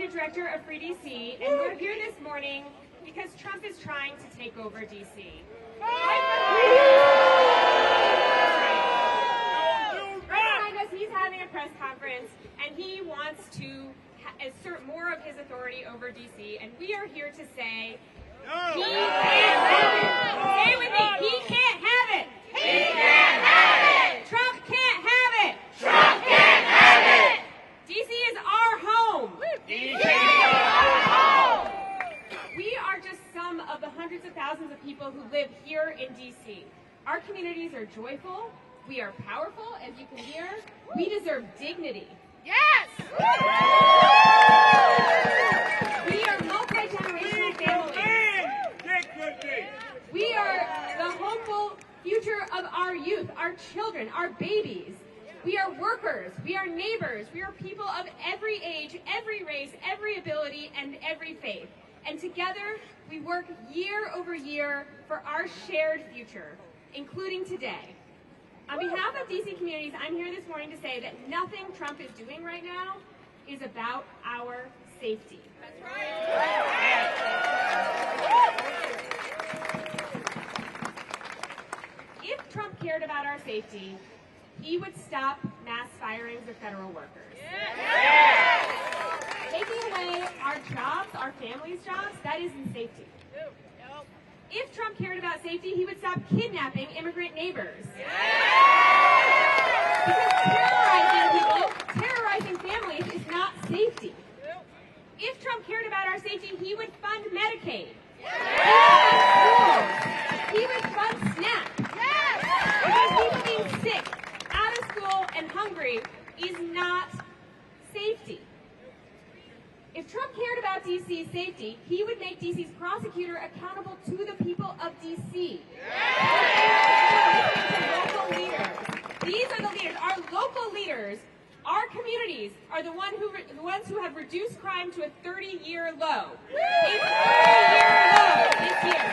the director of Free DC, and we're here this morning because Trump is trying to take over DC. Right behind us, he's having a press conference, and he wants to assert more of his authority over DC, and we are here to say, he can't have it. Say with me, he can't have it. He can't have it. Trump can't have it. Trump can't have it. DC is our home. DC is our home. We are just some of the hundreds of thousands of people who live here in DC. Our communities are joyful. We are powerful, as you can hear. We deserve dignity. Yes! We are multi-generational families. We are the hopeful future of our youth, our children, our babies. We are workers, we are neighbors, we are people of every age, every race, every ability, and every faith. And together, we work year over year for our shared future, including today. On behalf of DC communities, I'm here this morning to say that nothing Trump is doing right now is about our safety. That's right. If Trump cared about our safety, he would stop mass firings of federal workers. Yes. Taking away our jobs, our families' jobs, that isn't safety. If Trump cared about safety, he would stop kidnapping immigrant neighbors. Yes. Because terrorizing people, terrorizing families is not safety. If Trump cared about our safety, he would fund Medicaid. Yes. He would fund SNAP. Yes. Because people being sick, out of school, and hungry is not safety. If Trump cared about DC's safety, he would make DC's prosecutor accountable to the people of DC. Yeah. Local leaders. These are the leaders. Our local leaders, our communities, are the ones who have reduced crime to a 30-year low. A 30-year low this year.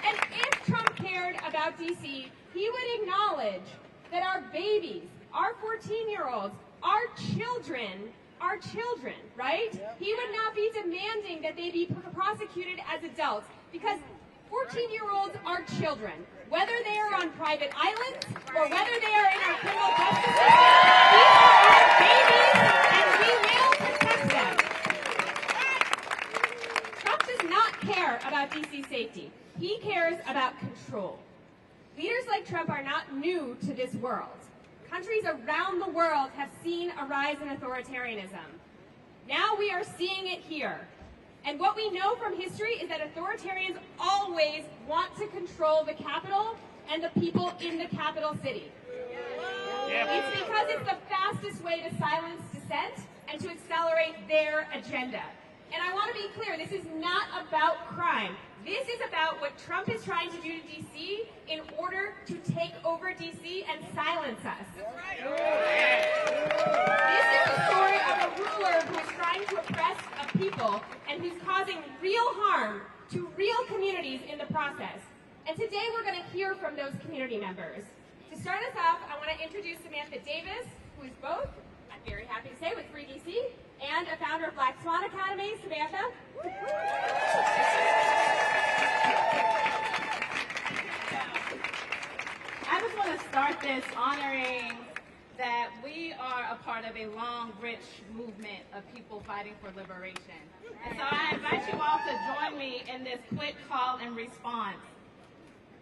And if Trump cared about DC, he would acknowledge that our babies, our 14-year-olds, our children, right? Yep. He would not be demanding that they be prosecuted as adults because 14-year-olds are children. Whether they are on private islands or whether they are in our criminal justice system, these are our babies and we will protect them. Trump does not care about DC's safety. He cares about control. Leaders like Trump are not new to this world. Countries around the world have seen a rise in authoritarianism. Now we are seeing it here. And what we know from history is that authoritarians always want to control the capital and the people in the capital city. It's because it's the fastest way to silence dissent and to accelerate their agenda. And I want to be clear, this is not about crime. This is about what Trump is trying to do to D.C. in order to take over D.C. and silence us. This is the story of a ruler who is trying to oppress a people and who's causing real harm to real communities in the process. And today we're going to hear from those community members. To start us off, I want to introduce Samantha Davis, who is both, I'm very happy to say, with Free DC, and a founder of Black Swan Academy. Samantha. I just want to start this honoring that we are a part of a long, rich movement of people fighting for liberation. And so I invite you all to join me in this quick call and response.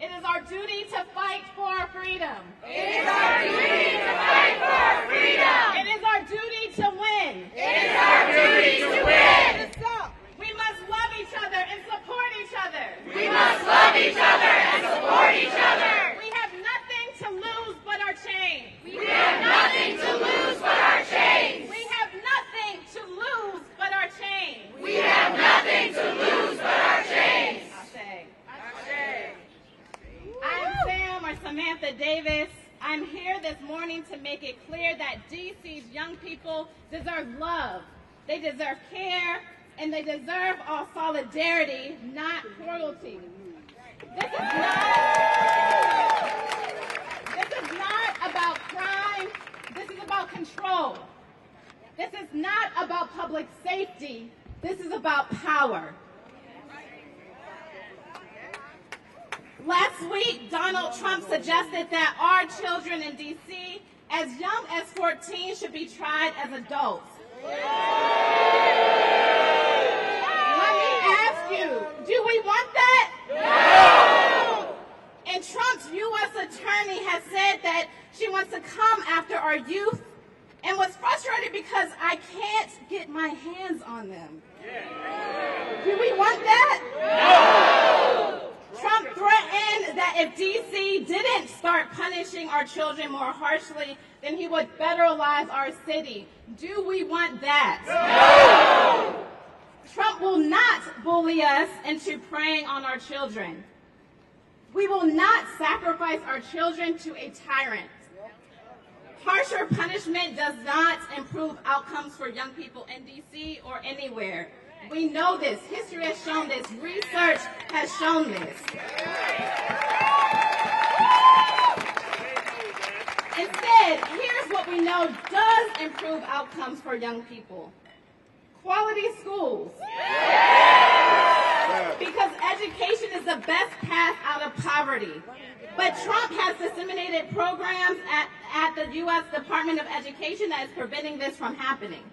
It is our duty to fight for our freedom. It is our duty to fight for our freedom. It is our duty to win. It is our duty to win. We must love each other and support each other. We must love each other and support each other. We have nothing to lose but our chains. We have nothing to lose but our chains. We have nothing to lose but our chains. We have nothing to lose but our chains. I'm Sam or Samantha Davis. I'm here this morning to make it clear that DC's young people deserve love. They deserve care, and they deserve our solidarity, not cruelty. This is not about crime. This is about control. This is not about public safety. This is about power. Last week, Donald Trump suggested that our children in D.C. as young as 14 should be tried as adults. Let me ask you, do we want that? No! And Trump's U.S. attorney has said that she wants to come after our youth and was frustrated because I can't get my hands on them. Do we want that? No! Trump threatened that if D.C. didn't start punishing our children more harshly, then he would federalize our city. Do we want that? No! Trump will not bully us into preying on our children. We will not sacrifice our children to a tyrant. Harsher punishment does not improve outcomes for young people in D.C. or anywhere. We know this. History has shown this. Research has shown this. Instead, here's what we know does improve outcomes for young people. Quality schools. Because education is the best path out of poverty. But Trump has disseminated programs at the U.S. Department of Education that is preventing this from happening.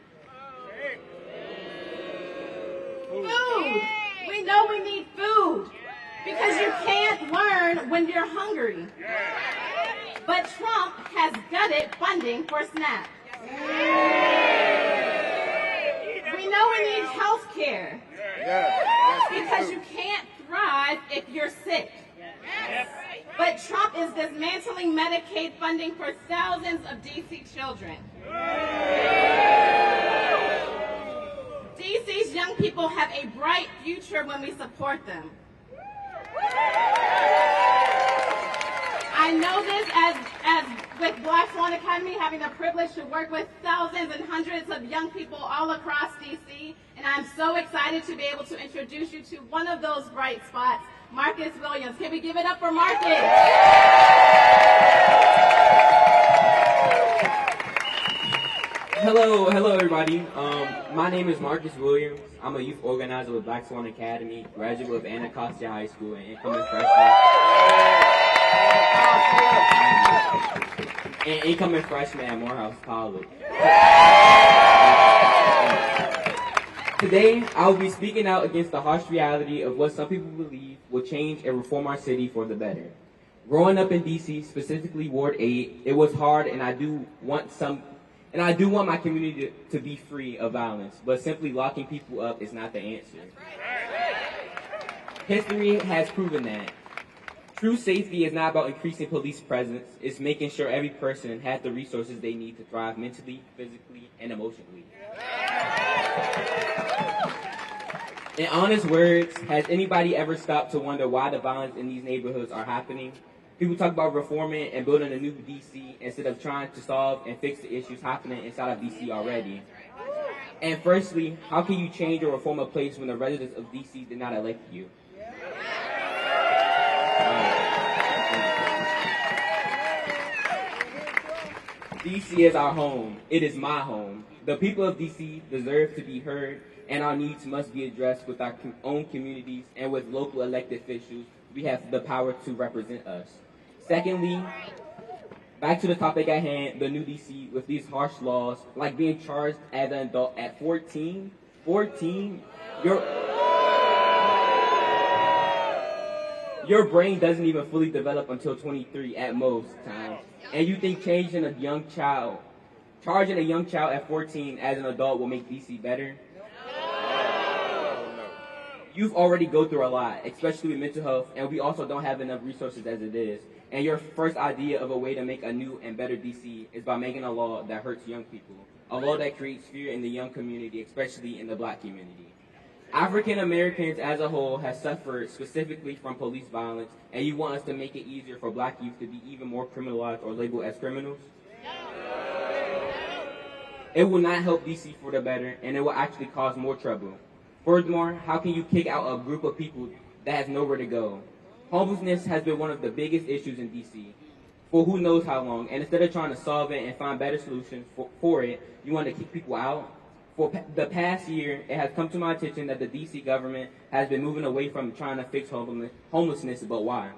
Food. We know we need food because you can't learn when you're hungry. But Trump has gutted funding for SNAP. We know we need health care because you can't thrive if you're sick. But Trump is dismantling Medicaid funding for thousands of D.C. children. D.C.'s young people have a bright future when we support them. I know this as with Black Swan Academy, having the privilege to work with thousands and hundreds of young people all across D.C., and I'm so excited to be able to introduce you to one of those bright spots, Marcus Williams. Can we give it up for Marcus? Hello everybody. My name is Marcus Williams. I'm a youth organizer with Black Swan Academy, graduate of Nicosia High School, and incoming freshman at Morehouse College. Today, I will be speaking out against the harsh reality of what some people believe will change and reform our city for the better. Growing up in D.C., specifically Ward 8, it was hard, and I do want my community to be free of violence, but simply locking people up is not the answer. History has proven that. True safety is not about increasing police presence, it's making sure every person has the resources they need to thrive mentally, physically, and emotionally. In honest words, has anybody ever stopped to wonder why the violence in these neighborhoods are happening? People talk about reforming and building a new D.C. instead of trying to solve and fix the issues happening inside of D.C. already. And firstly, how can you change or reform a place when the residents of D.C. did not elect you? D.C. is our home. It is my home. The people of D.C. deserve to be heard, and our needs must be addressed with our own communities and with local elected officials. We have the power to represent us. Secondly, back to the topic at hand, the new D.C. with these harsh laws, like being charged as an adult at 14. 14? Your brain doesn't even fully develop until 23 at most times. And you think charging a young child at 14 as an adult will make D.C. better? Youth already go through a lot, especially with mental health, and we also don't have enough resources as it is. And your first idea of a way to make a new and better D.C. is by making a law that hurts young people, a law that creates fear in the young community, especially in the Black community. African Americans as a whole have suffered specifically from police violence, and you want us to make it easier for Black youth to be even more criminalized or labeled as criminals? It will not help D.C. for the better, and it will actually cause more trouble. Furthermore, how can you kick out a group of people that has nowhere to go? Homelessness has been one of the biggest issues in D.C. for who knows how long, and instead of trying to solve it and find better solutions for it, you want to kick people out? For the past year, it has come to my attention that the DC government has been moving away from trying to fix homelessness, but why?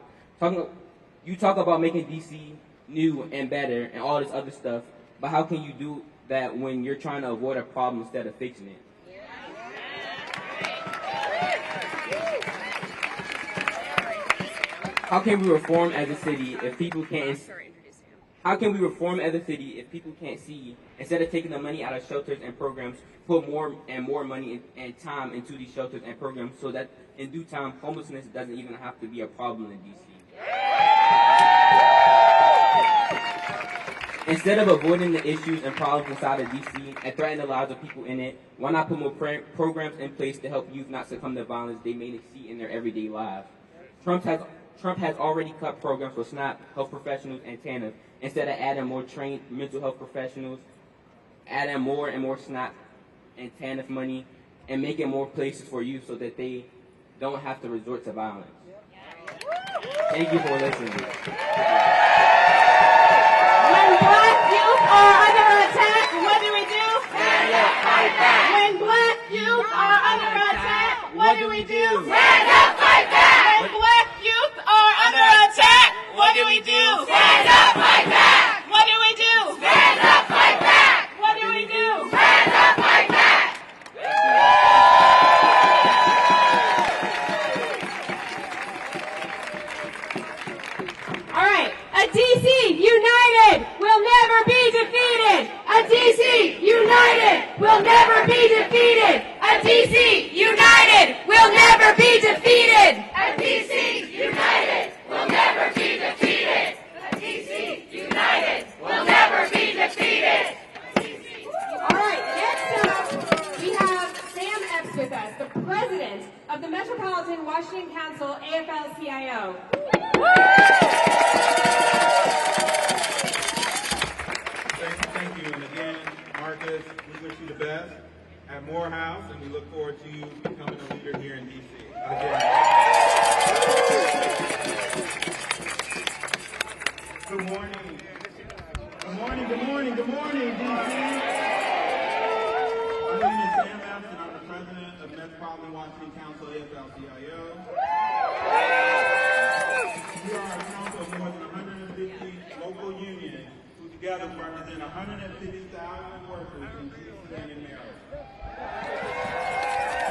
You talk about making DC new and better and all this other stuff, but how can you do that when you're trying to avoid a problem instead of fixing it? How can we reform as a city if people can't? How can we reform as a city if people can't see? Instead of taking the money out of shelters and programs, put more and more money and time into these shelters and programs, so that in due time, homelessness doesn't even have to be a problem in DC. Instead of avoiding the issues and problems inside of DC and threatening the lives of people in it, why not put more programs in place to help youth not succumb to violence they may see in their everyday lives? Trump has already cut programs for SNAP, health professionals, and TANF. Instead of adding more trained mental health professionals, adding more and more SNAP and TANF money, and making more places for youth so that they don't have to resort to violence. Thank you for listening. When black youth are under attack, what do we do? Stand up, fight back. When black youth are under attack, what do we do? Stand up, fight back. When black youth are under attack, what do we do? Stand up, fight back. What do we do? Stand up, fight back. What do we do? Stand up, fight back. All right, a DC united will never be defeated. A DC united will never be defeated. A DC united will never be defeated. A DC united will never be defeated. A DC united will never be defeated. All right, next up, we have Sam Epps with us, the president of the Metropolitan Washington Council AFL-CIO. Thank you, and again, Marcus, we wish you the best at Morehouse, and we look forward to you becoming a leader here in D.C. Good morning. Good morning, good morning, good morning, D.C. My name is Sam Epps, and I'm the president of Metropolitan Washington Council AFL-CIO. We are a council of more than 150 local unions who together represent 150,000 workers in D.C. and in Maryland.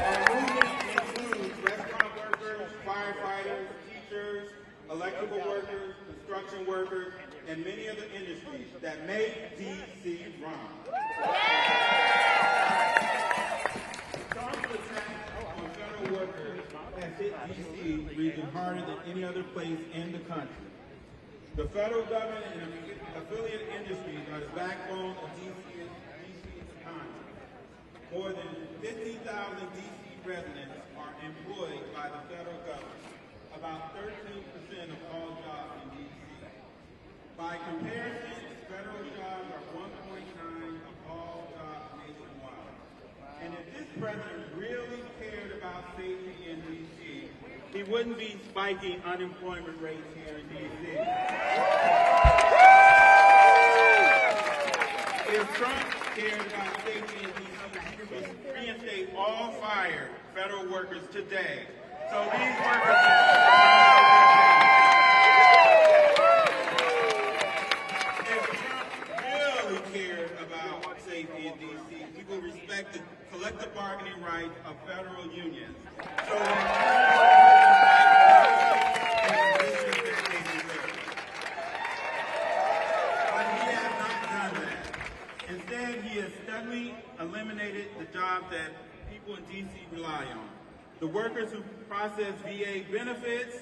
Our movement includes restaurant workers, firefighters, teachers, electrical workers, construction workers, and many other industries that make D.C. run. Trump's attack on federal workers has hit D.C. region harder than any other place in the country. The federal government and affiliate industries are the backbone of DC's economy. More than 50,000 DC residents are employed by the federal government, about 13% of all jobs in DC. By comparison, federal jobs are 1.9 of all jobs nationwide. And if this president really cared about safety in DC, he wouldn't be spiking unemployment rates here in D.C. If Trump cared about safety in D.C., he would reinstate all fired federal workers today. So these workers if Trump really cared about safety in D.C., he would respect the collective bargaining rights of federal unions. So instead, he has steadily eliminated the jobs that people in D.C. rely on. The workers who process VA benefits,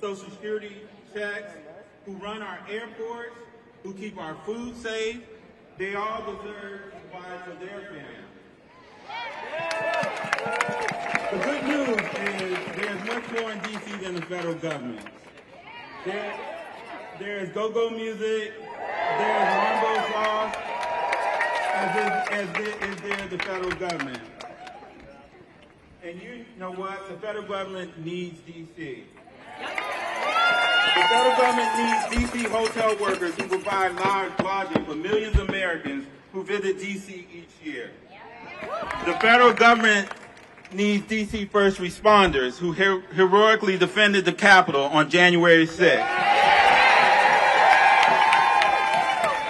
Social Security checks, who run our airports, who keep our food safe, they all deserve to provide for their families. The good news is there's much more in D.C. than the federal government. There's go-go music, there's Rambo sauce, as there the federal government. And you know what? The federal government needs D.C. The federal government needs D.C. hotel workers who provide lodging for millions of Americans who visit D.C. each year. The federal government needs DC first responders who heroically defended the Capitol on January 6th.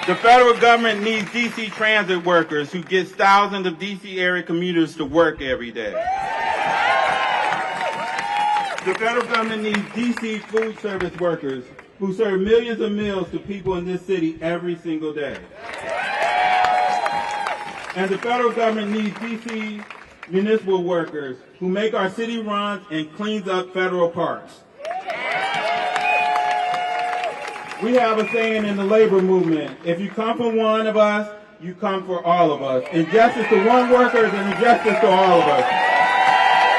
The federal government needs DC transit workers who get thousands of DC area commuters to work every day. The federal government needs DC food service workers who serve millions of meals to people in this city every single day. And the federal government needs DC municipal workers who make our city runs and cleans up federal parks. We have a saying in the labor movement, if you come for one of us, you come for all of us. Injustice to one worker is an injustice to all of us.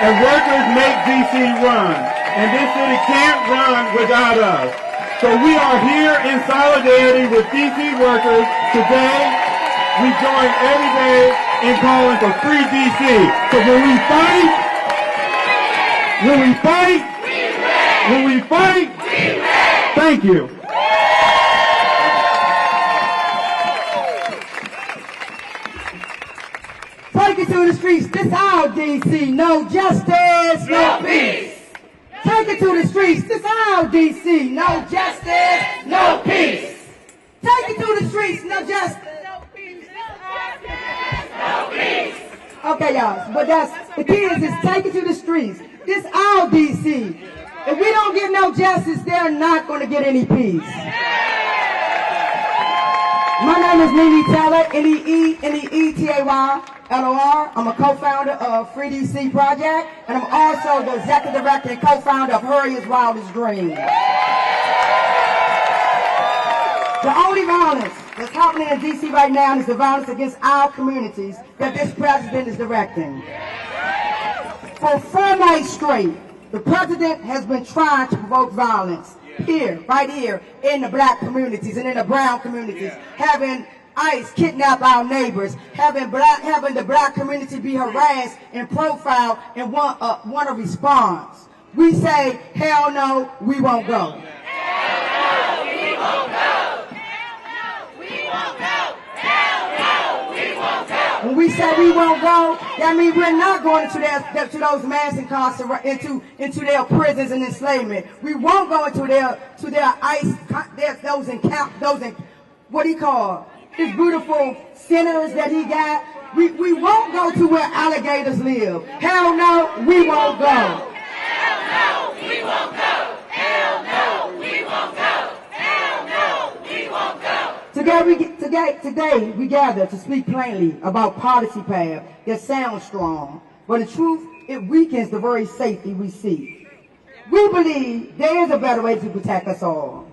And workers make DC run, and this city can't run without us. So we are here in solidarity with DC workers today. We join every day in calling for free DC. So when we fight, thank you. Take it to the streets, this our DC, no justice, no peace. Take it to the streets, this our DC, no justice, no peace. Take it to the streets, no justice, no peace. No peace. Okay, y'all, but that's, the key is take it to the streets. This our DC. If we don't get no justice, they're not going to get any peace. My name is Nene Taylor, NeetetayLor. I'm a co-founder of Free DC Project, and I'm also the executive director and co-founder of Harriet's Wildest Dream. The only violence that's happening in DC right now is the violence against our communities that this president is directing. For 4 nights straight, the president has been trying to provoke violence. Here, right here, in the black communities and in the brown communities, having ICE kidnap our neighbors, having the black community be harassed and profiled and want a response. We say, hell no, we won't go. Hell no, we won't go. Hell no, we won't go. Hell no, we won't go. When we say we won't go, that means we're not going to those mass incarceration, into their prisons and enslavement. We won't go into their ICE, what he called, his beautiful centers that he got. We won't go to where alligators live. Hell no, we won't go. Hell no, we won't go. Hell no, we won't go. Hell no, we won't go. Today we gather to speak plainly about policy path that sounds strong, but the truth, it weakens the very safety we seek. We believe there is a better way to protect us all.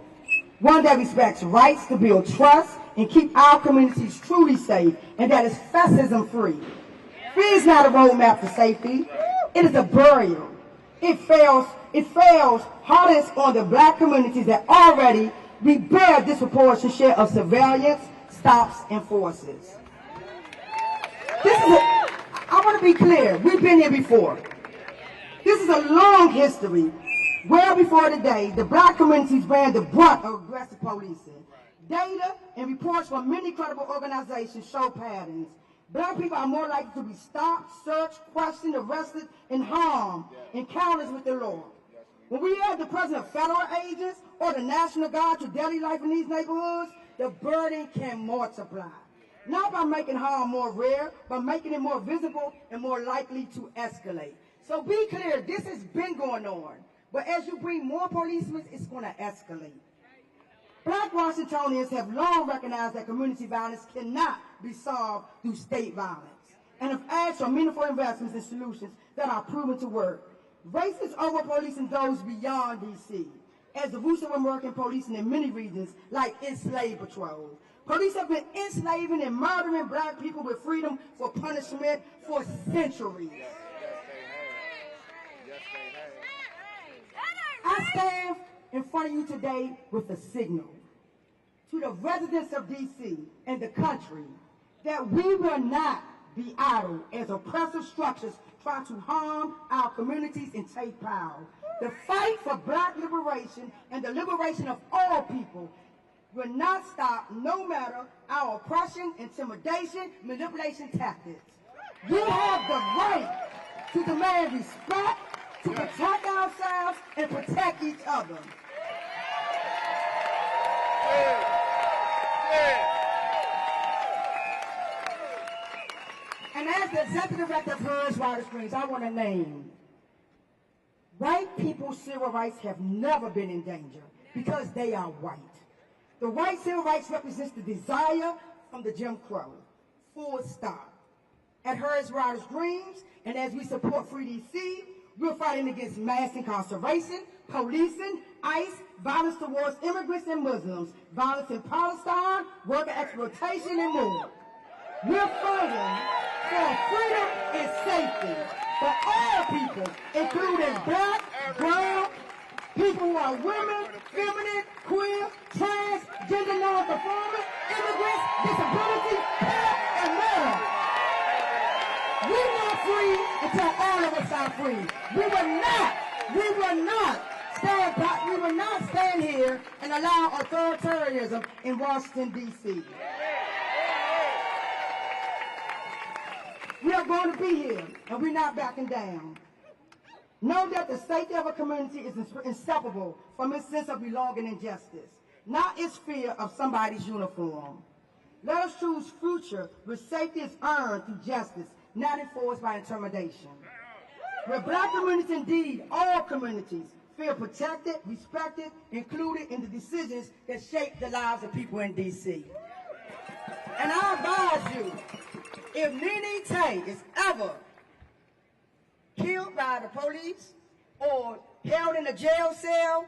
One that respects rights to build trust and keep our communities truly safe, and that is fascism free. Fear is not a roadmap to safety. It is a barrier. It fails hardest on the black communities that already we bear disproportionate share of surveillance, stops, and forces. I want to be clear, we've been here before. This is a long history. Well before today, the black communities bear the brunt of aggressive policing. Data and reports from many credible organizations show patterns. Black people are more likely to be stopped, searched, questioned, arrested, and harmed in encounters with the law. When we add the presence of federal agents or the National Guard to daily life in these neighborhoods, the burden can multiply. Not by making harm more rare, but making it more visible and more likely to escalate. So be clear, this has been going on. But as you bring more policemen, it's going to escalate. Black Washingtonians have long recognized that community violence cannot be solved through state violence, and have asked for meaningful investments and solutions that are proven to work. Racist over-policing goes beyond D.C., as the roots of American policing in many regions, like enslaved patrols. Police have been enslaving and murdering black people with freedom for punishment for centuries. I stand in front of you today with a signal to the residents of D.C. and the country that we will not be idle as oppressive structures try to harm our communities and take power. The fight for black liberation and the liberation of all people will not stop no matter our oppression, intimidation, manipulation tactics. We have the right to demand respect, to protect ourselves, and protect each other. And as the executive director of Hers Water Springs, I want to name, white people's civil rights have never been in danger because they are white. The white civil rights represents the desire from the Jim Crow. Full stop. At Hers Water Springs, and as we support Free DC, we're fighting against mass incarceration, policing, ICE, violence towards immigrants and Muslims, violence in Palestine, worker exploitation, and more. We're fighting for freedom and safety for all people, including black, brown, people who are women, feminine, queer, trans, gender non-conforming, immigrants, disability, and more. We're not free until all of us are free. We will not stand here and allow authoritarianism in Washington, D.C. We are going to be here, and we're not backing down. Know that the safety of a community is inseparable from its sense of belonging and justice, not its fear of somebody's uniform. Let us choose future where safety is earned through justice, not enforced by intimidation. Where black communities, indeed all communities, feel protected, respected, included in the decisions that shape the lives of people in D.C. And I advise you, if Nene Tay is ever killed by the police or held in a jail cell,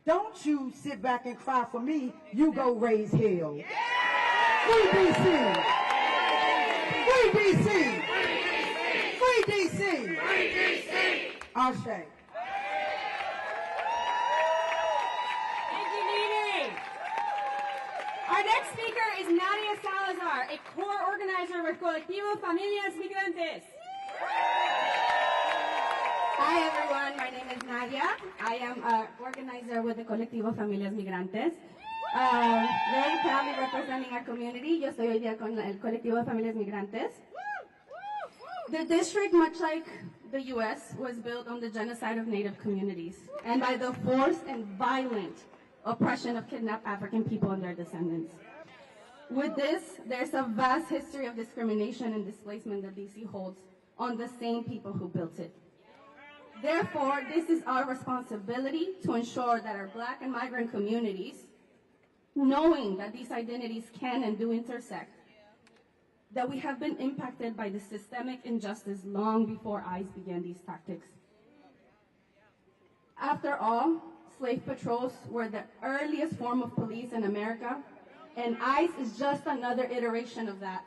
don't you sit back and cry for me, you go raise hell. Free D.C. Free D.C. Free D.C. Free D.C. Ashe. Thank you, Nene. Our next speaker is Nadia Salazar, a core organizer with Colectivo Familias Migrantes. Hi everyone, my name is Nadia. I am an organizer with the Colectivo Familias Migrantes. Very proudly representing our community. Yo estoy hoy día con el Colectivo de Familias Migrantes. The district, much like the U.S., was built on the genocide of Native communities and by the forced and violent oppression of kidnapped African people and their descendants. With this, there's a vast history of discrimination and displacement that D.C. holds on the same people who built it. Therefore, this is our responsibility to ensure that our Black and migrant communities, knowing that these identities can and do intersect, that we have been impacted by the systemic injustice long before ICE began these tactics. After all, slave patrols were the earliest form of police in America, and ICE is just another iteration of that.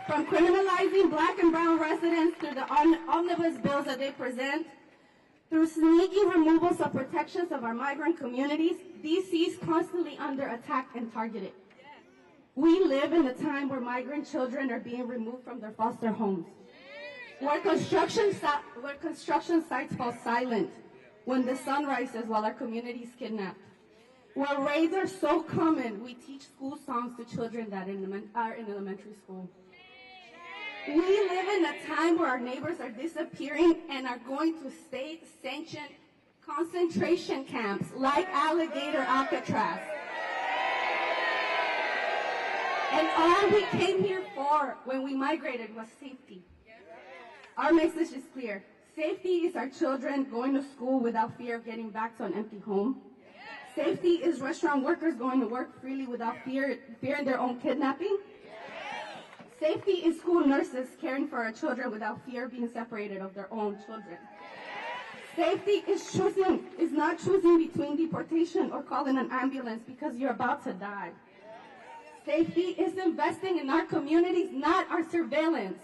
From criminalizing Black and brown residents through the omnibus bills that they present, through sneaky removals of protections of our migrant communities, D.C. is constantly under attack and targeted. We live in a time where migrant children are being removed from their foster homes, where construction sites fall silent when the sun rises while our community is kidnapped, where raids are so common we teach school songs to children that are in elementary school. We live in a time where our neighbors are disappearing and are going to state-sanctioned concentration camps like Alligator Alcatraz. And all we came here for when we migrated was safety. Our message is clear. Safety is our children going to school without fear of getting back to an empty home. Safety is restaurant workers going to work freely without fearing their own kidnapping. Safety is school nurses caring for our children without fear of being separated of their own children. Safety is not choosing between deportation or calling an ambulance because you're about to die. Safety is investing in our communities, not our surveillance.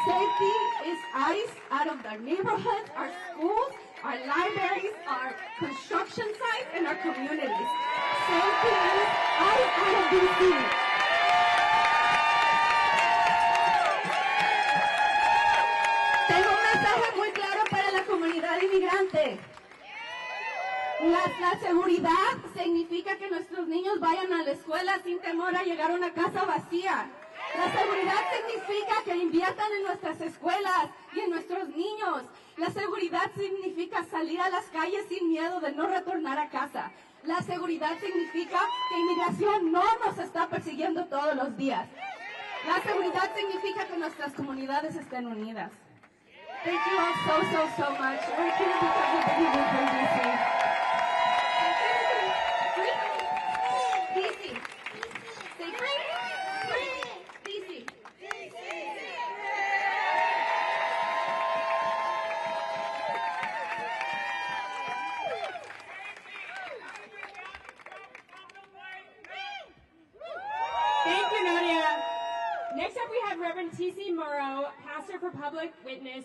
Safety is ICE out of our neighborhoods, our schools, our libraries, our construction sites, and our communities. Safety is ICE out of D.C. Tengo un mensaje muy claro para la comunidad inmigrante. Las La seguridad significa que nuestros niños vayan a la escuela sin temor a llegar a una casa vacía. La seguridad significa que inviertan en nuestras escuelas y en nuestros niños. La seguridad significa salir a las calles sin miedo de no retornar a casa. La seguridad significa que inmigración no nos está persiguiendo todos los días. La seguridad significa que nuestras comunidades estén unidas. Thank you all so much. We're here because of the people from DC. DC. Say free. DC. Thank you, Nadia. Next up, we have Reverend T.C. Morrow, pastor for public witness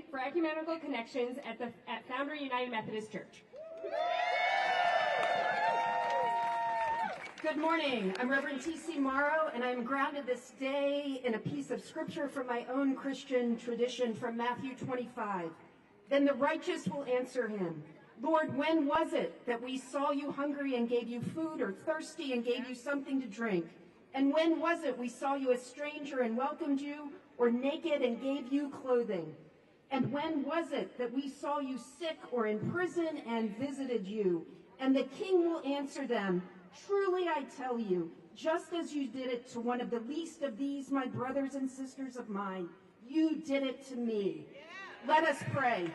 for Ecumenical Connections at Founder United Methodist Church. Good morning. I'm Reverend T.C. Morrow, and I'm grounded this day in a piece of scripture from my own Christian tradition from Matthew 25. Then the righteous will answer him, Lord, when was it that we saw you hungry and gave you food, or thirsty and gave you something to drink? And when was it we saw you a stranger and welcomed you, or naked and gave you clothing? And when was it that we saw you sick or in prison and visited you? And the king will answer them, truly I tell you, just as you did it to one of the least of these, my brothers and sisters of mine, you did it to me. Let us pray.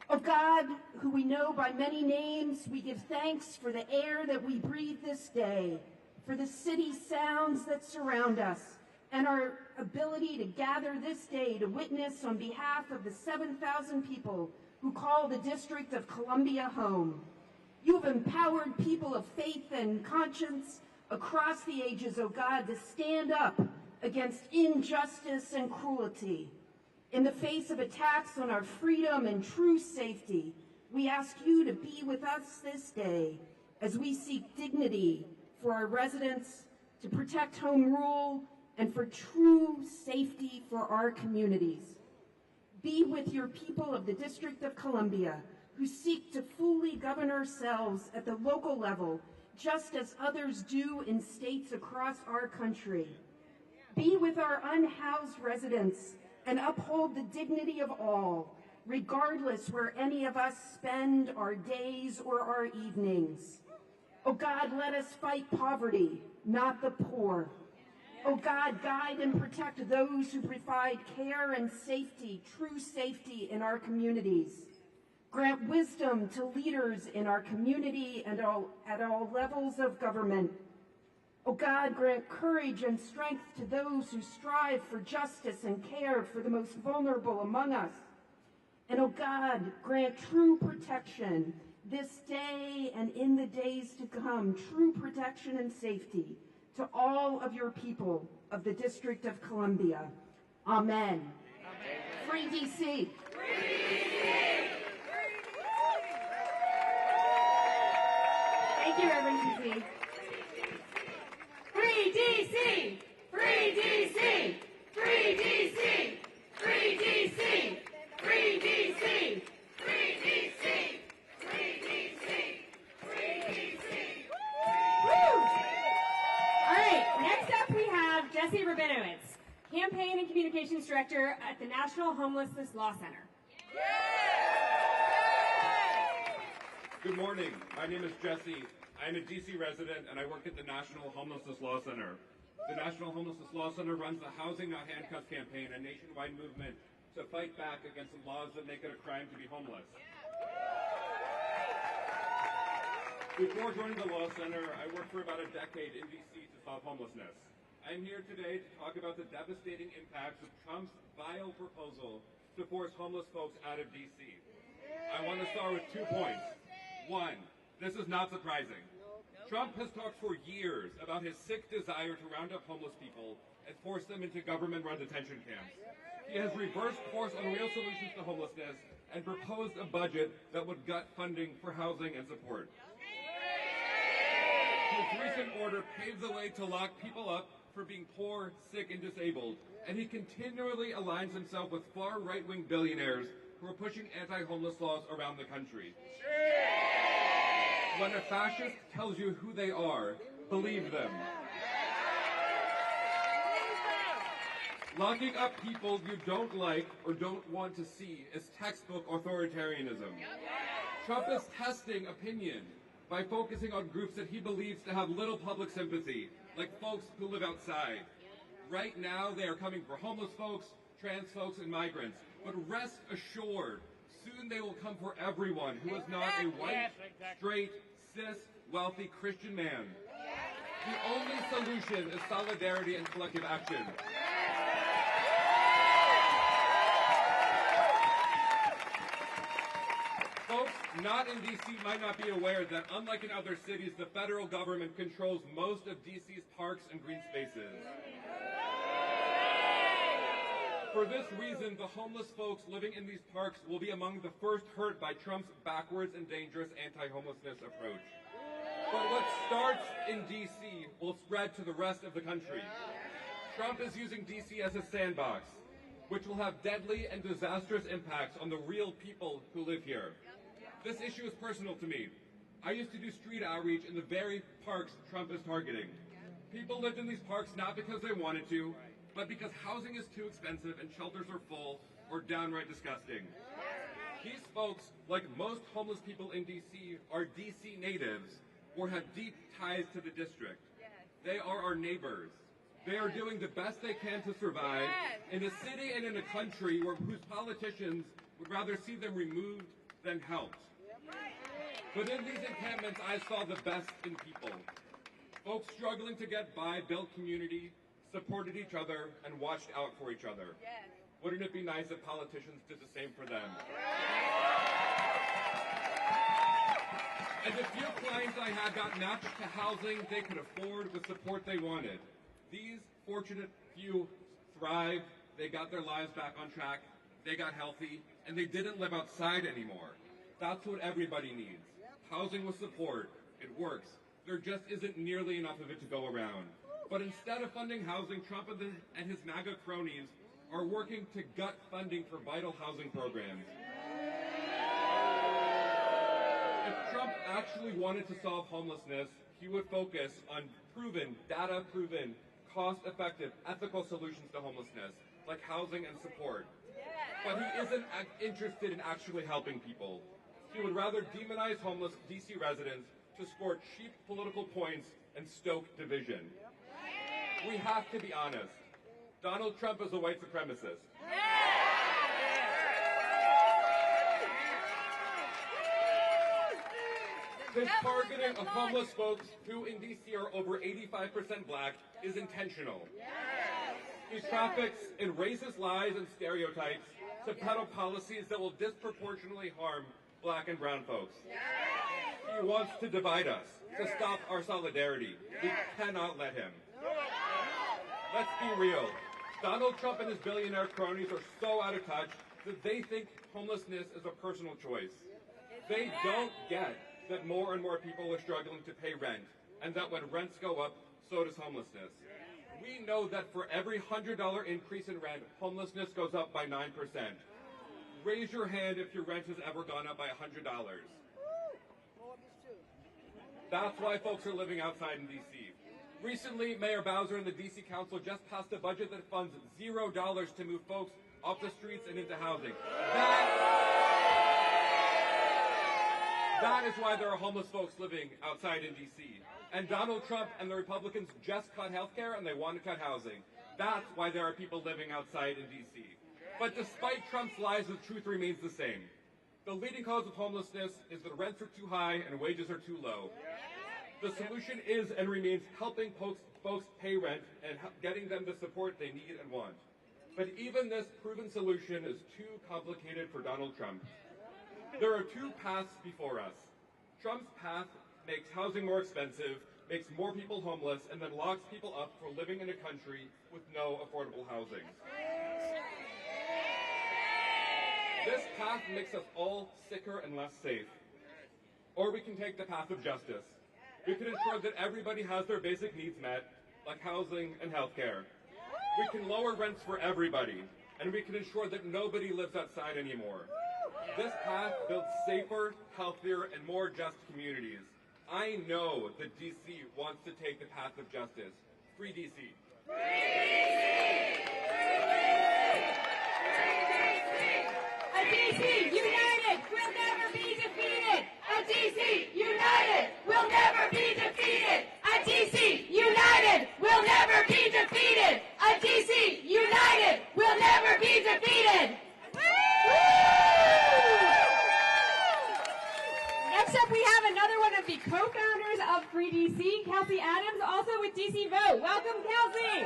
O God, who we know by many names, we give thanks for the air that we breathe this day, for the city sounds that surround us, and our ability to gather this day to witness on behalf of the 7,000 people who call the District of Columbia home. You have empowered people of faith and conscience across the ages, O God, to stand up against injustice and cruelty. In the face of attacks on our freedom and true safety, we ask you to be with us this day as we seek dignity for our residents, to protect home rule, and for true safety for our communities. Be with your people of the District of Columbia who seek to fully govern ourselves at the local level, just as others do in states across our country. Be with our unhoused residents and uphold the dignity of all, regardless where any of us spend our days or our evenings. Oh God, let us fight poverty, not the poor. Oh God, guide and protect those who provide care and safety, true safety in our communities. Grant wisdom to leaders in our community and at all levels of government. Oh God, grant courage and strength to those who strive for justice and care for the most vulnerable among us. And oh God, grant true protection this day and in the days to come, true protection and safety to all of your people of the District of Columbia. Amen. Amen. Free DC. Free DC. Thank you, Reverend DC. Free DC! Free DC! Free DC! Free DC! Free DC! Free DC! Free DC! Free DC! Woo! All right, next up we have Jesse Rabinowitz, Campaign and Communications Director at the National Homelessness Law Center. Good morning. My name is Jesse. I'm a DC resident and I work at the National Homelessness Law Center. The National Homelessness Law Center runs the Housing Not Handcuffs campaign, a nationwide movement to fight back against the laws that make it a crime to be homeless. Before joining the Law Center, I worked for about a decade in DC to solve homelessness. I'm here today to talk about the devastating impacts of Trump's vile proposal to force homeless folks out of DC. I want to start with 2 points. One, this is not surprising. Trump has talked for years about his sick desire to round up homeless people and force them into government-run detention camps. He has reversed course on real solutions to homelessness and proposed a budget that would gut funding for housing and support. His recent order paves the way to lock people up for being poor, sick, and disabled, and he continually aligns himself with far right-wing billionaires who are pushing anti-homeless laws around the country. When a fascist tells you who they are, believe them. Locking up people you don't like or don't want to see is textbook authoritarianism. Trump is testing opinion by focusing on groups that he believes to have little public sympathy, like folks who live outside. Right now, they are coming for homeless folks, trans folks, and migrants. But rest assured, soon they will come for everyone who is not a white, straight, cis, wealthy Christian man. The only solution is solidarity and collective action. Folks not in D.C. might not be aware that, unlike in other cities, the federal government controls most of D.C.'s parks and green spaces. For this reason, the homeless folks living in these parks will be among the first hurt by Trump's backwards and dangerous anti-homelessness approach. But what starts in D.C. will spread to the rest of the country. Trump is using D.C. as a sandbox, which will have deadly and disastrous impacts on the real people who live here. This issue is personal to me. I used to do street outreach in the very parks Trump is targeting. People lived in these parks not because they wanted to, but because housing is too expensive and shelters are full or downright disgusting. These folks, like most homeless people in D.C., are D.C. natives or have deep ties to the district. They are our neighbors. They are doing the best they can to survive in a city and in a country whose politicians would rather see them removed than helped. But in these encampments, I saw the best in people. Folks struggling to get by built community, supported each other, and watched out for each other. Wouldn't it be nice if politicians did the same for them? And the few clients I had got matched to housing they could afford with support they wanted. These fortunate few thrived, they got their lives back on track, they got healthy, and they didn't live outside anymore. That's what everybody needs. Housing with support. It works. There just isn't nearly enough of it to go around. But instead of funding housing, Trump and his MAGA cronies are working to gut funding for vital housing programs. If Trump actually wanted to solve homelessness, he would focus on proven, data-proven, cost-effective, ethical solutions to homelessness, like housing and support. But he isn't interested in actually helping people. He would rather demonize homeless D.C. residents to score cheap political points and stoke division. We have to be honest. Donald Trump is a white supremacist. His targeting of homeless folks who in D.C. are over 85% black is intentional. He traffics in racist lies and stereotypes to peddle policies that will disproportionately harm black and brown folks. He wants to divide us, to stop our solidarity. We cannot let him. Let's be real. Donald Trump and his billionaire cronies are so out of touch that they think homelessness is a personal choice. They don't get that more and more people are struggling to pay rent, and that when rents go up, so does homelessness. We know that for every $100 increase in rent, homelessness goes up by 9%. Raise your hand if your rent has ever gone up by $100. That's why folks are living outside in D.C. Recently, Mayor Bowser and the D.C. Council just passed a budget that funds $0 to move folks off the streets and into housing. That is why there are homeless folks living outside in D.C. And Donald Trump and the Republicans just cut health care and they want to cut housing. That's why there are people living outside in D.C. But despite Trump's lies, the truth remains the same. The leading cause of homelessness is that rents are too high and wages are too low. The solution is and remains helping folks pay rent and getting them the support they need and want. But even this proven solution is too complicated for Donald Trump. There are two paths before us. Trump's path makes housing more expensive, makes more people homeless, and then locks people up for living in a country with no affordable housing. This path makes us all sicker and less safe. Or we can take the path of justice. We can ensure that everybody has their basic needs met, like housing and health care. We can lower rents for everybody, and we can ensure that nobody lives outside anymore. This path builds safer, healthier, and more just communities. I know that DC wants to take the path of justice. Free DC. Free DC! A DC united will never be defeated. A DC united will never be defeated. A DC united will never be defeated. A DC united will never be defeated. Next up, we have another one of the co-founders of Free DC, Kelsey Adams, also with DC Vote. Welcome, Kelsey.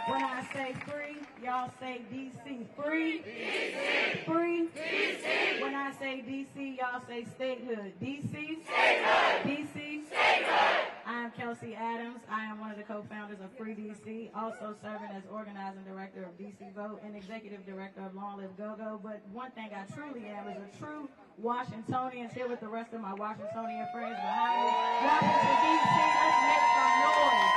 When I say free, y'all say DC. Free. DC. Free. DC. When I say DC, y'all say statehood. DC. Statehood. DC. Statehood. I am Kelsey Adams. I am one of the co-founders of Free DC, also serving as organizing director of DC Vote and executive director of Long Live Go-Go. But one thing I truly am is a true Washingtonian, here with the rest of my Washingtonian friends behind me. Washington, DC, let's make some noise.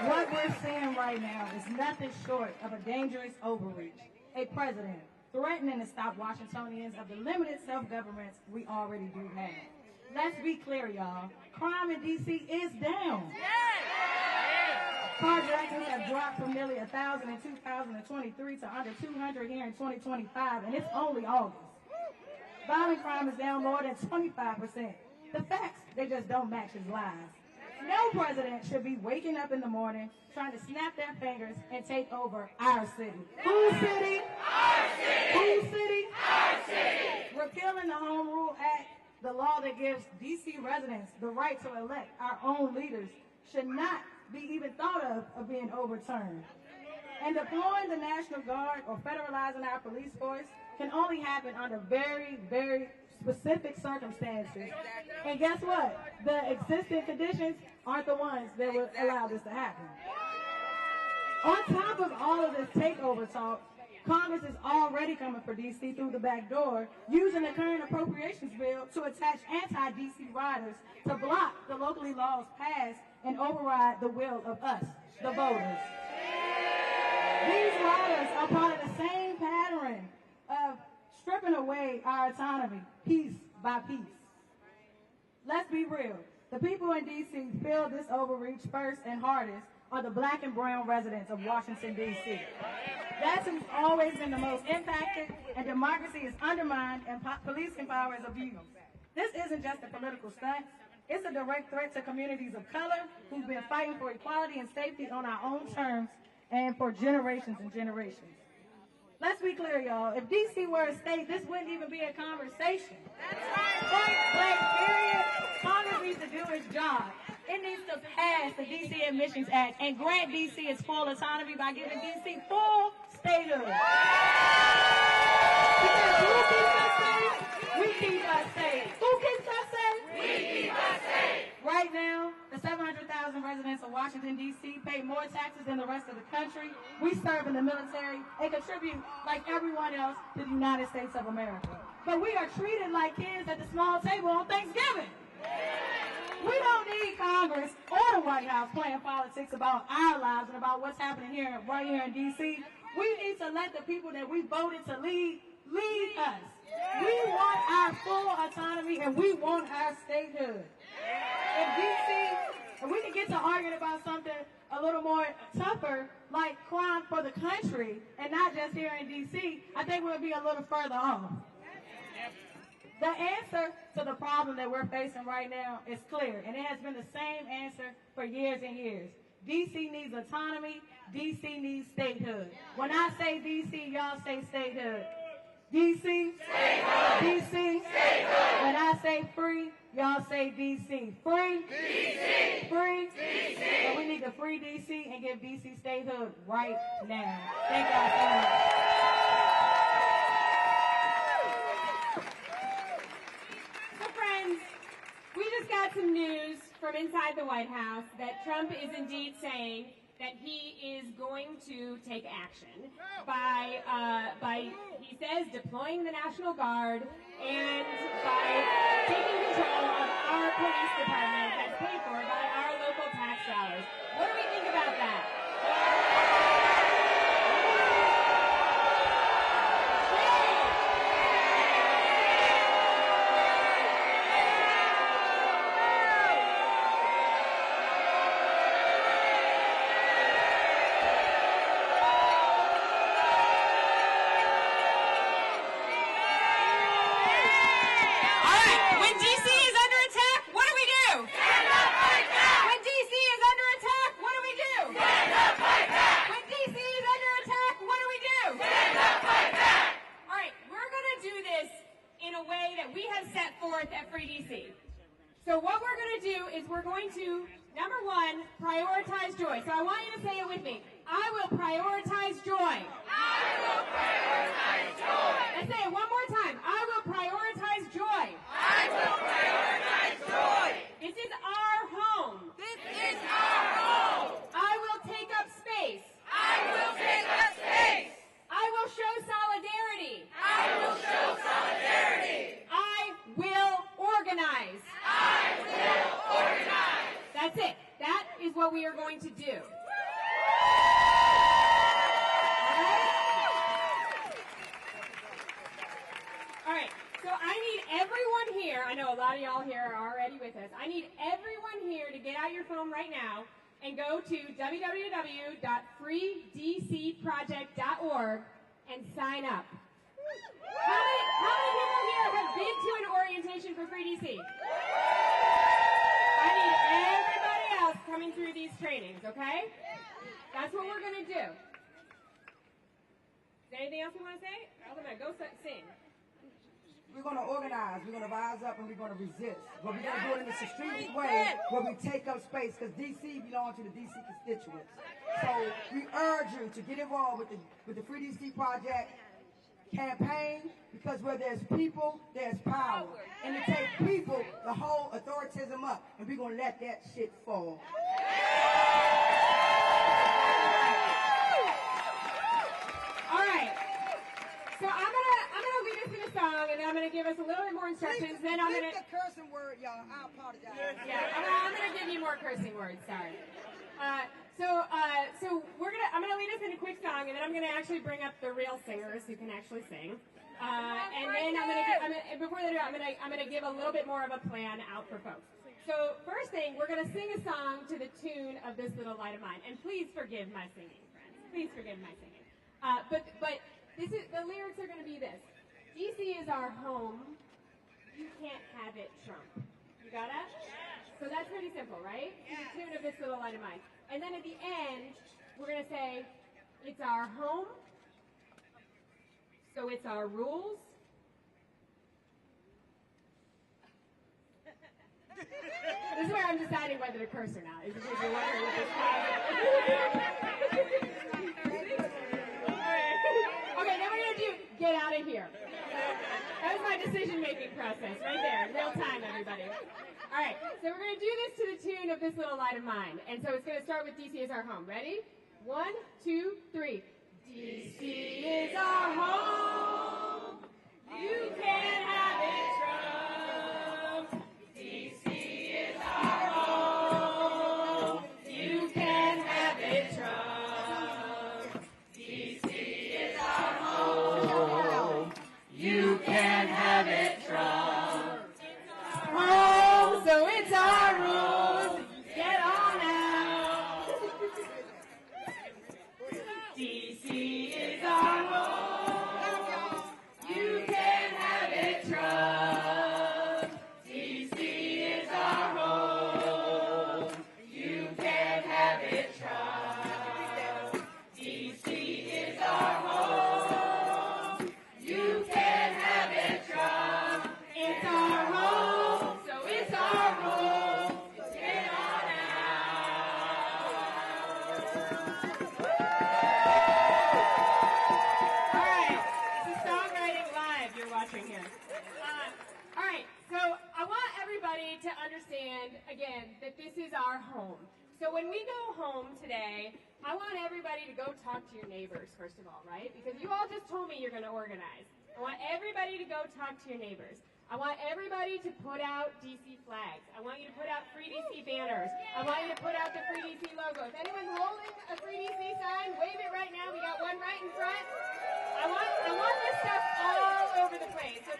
What we're seeing right now is nothing short of a dangerous overreach. A president threatening to stop Washingtonians of the limited self-government we already do have. Let's be clear, y'all. Crime in D.C. is down. Carjackings have dropped from nearly 1,000 in 2023 to under 200 here in 2025, and it's only August. Violent crime is down more than 25%. The facts, they just don't match his lies. No president should be waking up in the morning trying to snap their fingers and take over our city. Whose city? Our city! Whose city? Our city! Repealing the Home Rule Act, the law that gives D.C. residents the right to elect our own leaders, should not be even thought of being overturned. And deploying the National Guard or federalizing our police force can only happen under very, very specific circumstances. And guess what? The existing conditions aren't the ones that would allow this to happen. On top of all of this takeover talk, Congress is already coming for D.C. through the back door, using the current appropriations bill to attach anti-D.C. riders to block the locally laws passed and override the will of us, the voters. These riders are part of the same pattern of stripping away our autonomy, piece by piece. Let's be real. The people in D.C. feel this overreach first and hardest are the black and brown residents of Washington, D.C. That's who's always been the most impacted, and democracy is undermined and policing power is abused. This isn't just a political stunt. It's a direct threat to communities of color who've been fighting for equality and safety on our own terms and for generations and generations. Let's be clear, y'all. If D.C. were a state, this wouldn't even be a conversation. That's right. Point blank, period. Congress needs to do its job. It needs to pass the D.C. Admissions Act and grant D.C. its full autonomy by giving D.C. full statehood. Because who keeps us safe? We keep us safe. Who keeps us safe? We keep us safe. Right now, the 700,000 residents of Washington, D.C. pay more taxes than the rest of the country. We serve in the military and contribute like everyone else to the United States of America. But we are treated like kids at the small table on Thanksgiving. We don't need Congress or the White House playing politics about our lives and about what's happening here, right here in D.C. We need to let the people that we voted to lead us. We want our full autonomy and we want our statehood. If we can get to arguing about something a little more tougher, like crime for the country and not just here in D.C., I think we'll be a little further off. The answer to the problem that we're facing right now is clear, and it has been the same answer for years and years. D.C. needs autonomy. D.C. needs statehood. When I say D.C., y'all say statehood. D.C. Statehood. D.C. Statehood. When I say free, y'all say D.C. Free. D.C. Free. D.C. So we need to free D.C. and give D.C. statehood right now. Thank y'all so much. So friends, we just got some news from inside the White House that Trump is indeed saying that he is going to take action by he says, deploying the National Guard and by taking control of our police department that's paid for by our local tax dollars. What do we think about that? in a way that we have set forth at Free DC. So what we're going to do is we're going to, number one, prioritize joy. So I want you to say it with me. I will prioritize joy. I will prioritize joy. Let's say it one more time. I will prioritize joy. I will prioritize joy. This is our home. This is our home. I will take up space. I will take up space. I will show solidarity. I will show solidarity. I will organize. I will organize. That's it. That is what we are going to do. All right. So I need everyone here. I know a lot of y'all here are already with us. I need everyone here to get out your phone right now and go to www.freedcproject.org and sign up. How many people here have been to an orientation for Free DC? I need everybody else coming through these trainings, okay? That's what we're going to do. Is there anything else you want to say? I'm going to go sing. We're going to organize, we're going to rise up, and we're going to resist. But we're going to do it in a strategic way where we take up space, because D.C. belongs to the D.C. constituents. So we urge you to get involved with the Free D.C. Project campaign, because where there's people, there's power. And to take people to hold authoritism up, and we're going to let that shit fall. All right. So I'm gonna lead us in a song, and then I'm gonna give us a little bit more instructions. Then I'm gonna. the cursing word, y'all. I apologize. Yeah, I'm gonna give you more cursing words. Sorry. So I'm gonna lead us in a quick song, and then I'm gonna actually bring up the real singers who can actually sing. And then before they do, I'm gonna give a little bit more of a plan out for folks. So first thing, we're gonna sing a song to the tune of This Little Light of Mine, and please forgive my singing, friends. Please forgive my singing. But this is, the lyrics are going to be this. DC is our home. You can't have it, Trump. You got it? So that's pretty simple, right? To the tune of This Little Light of Mine. And then at the end, we're going to say, it's our home, so it's our rules. This is where I'm deciding whether to curse or not. Is because you're wondering what this is. Okay, then we're going to do get out of here. That was my decision-making process right there. Real time, everybody. All right, so we're going to do this to the tune of This Little Light of Mine. And so it's going to start with DC is our home. Ready? 1, 2, 3. DC is our home. You can have it, Trump. DC is our home. You can have it, Trump. DC is our home. You can have it, Trump. Home, so it's our rules. Get on out. DC is our home. You can have it, Trump. DC is our home. You can have it, Trump. DC is our home. You can have it, Trump. It's our home, so it's our rules. Get on out. All right, this is Songwriting Live you're watching here. All right, so I want everybody to understand, again, that this is our home. So when we go home today, I want everybody to go talk to your neighbors, first of all, right? Because you all just told me you're going to organize. I want everybody to go talk to your neighbors. I want everybody to put out DC flags. I want you to put out Free DC banners. I want you to put out the Free DC logo. If anyone's holding a Free DC sign, wave it right now. We got one right in front. I want this stuff all over the place. So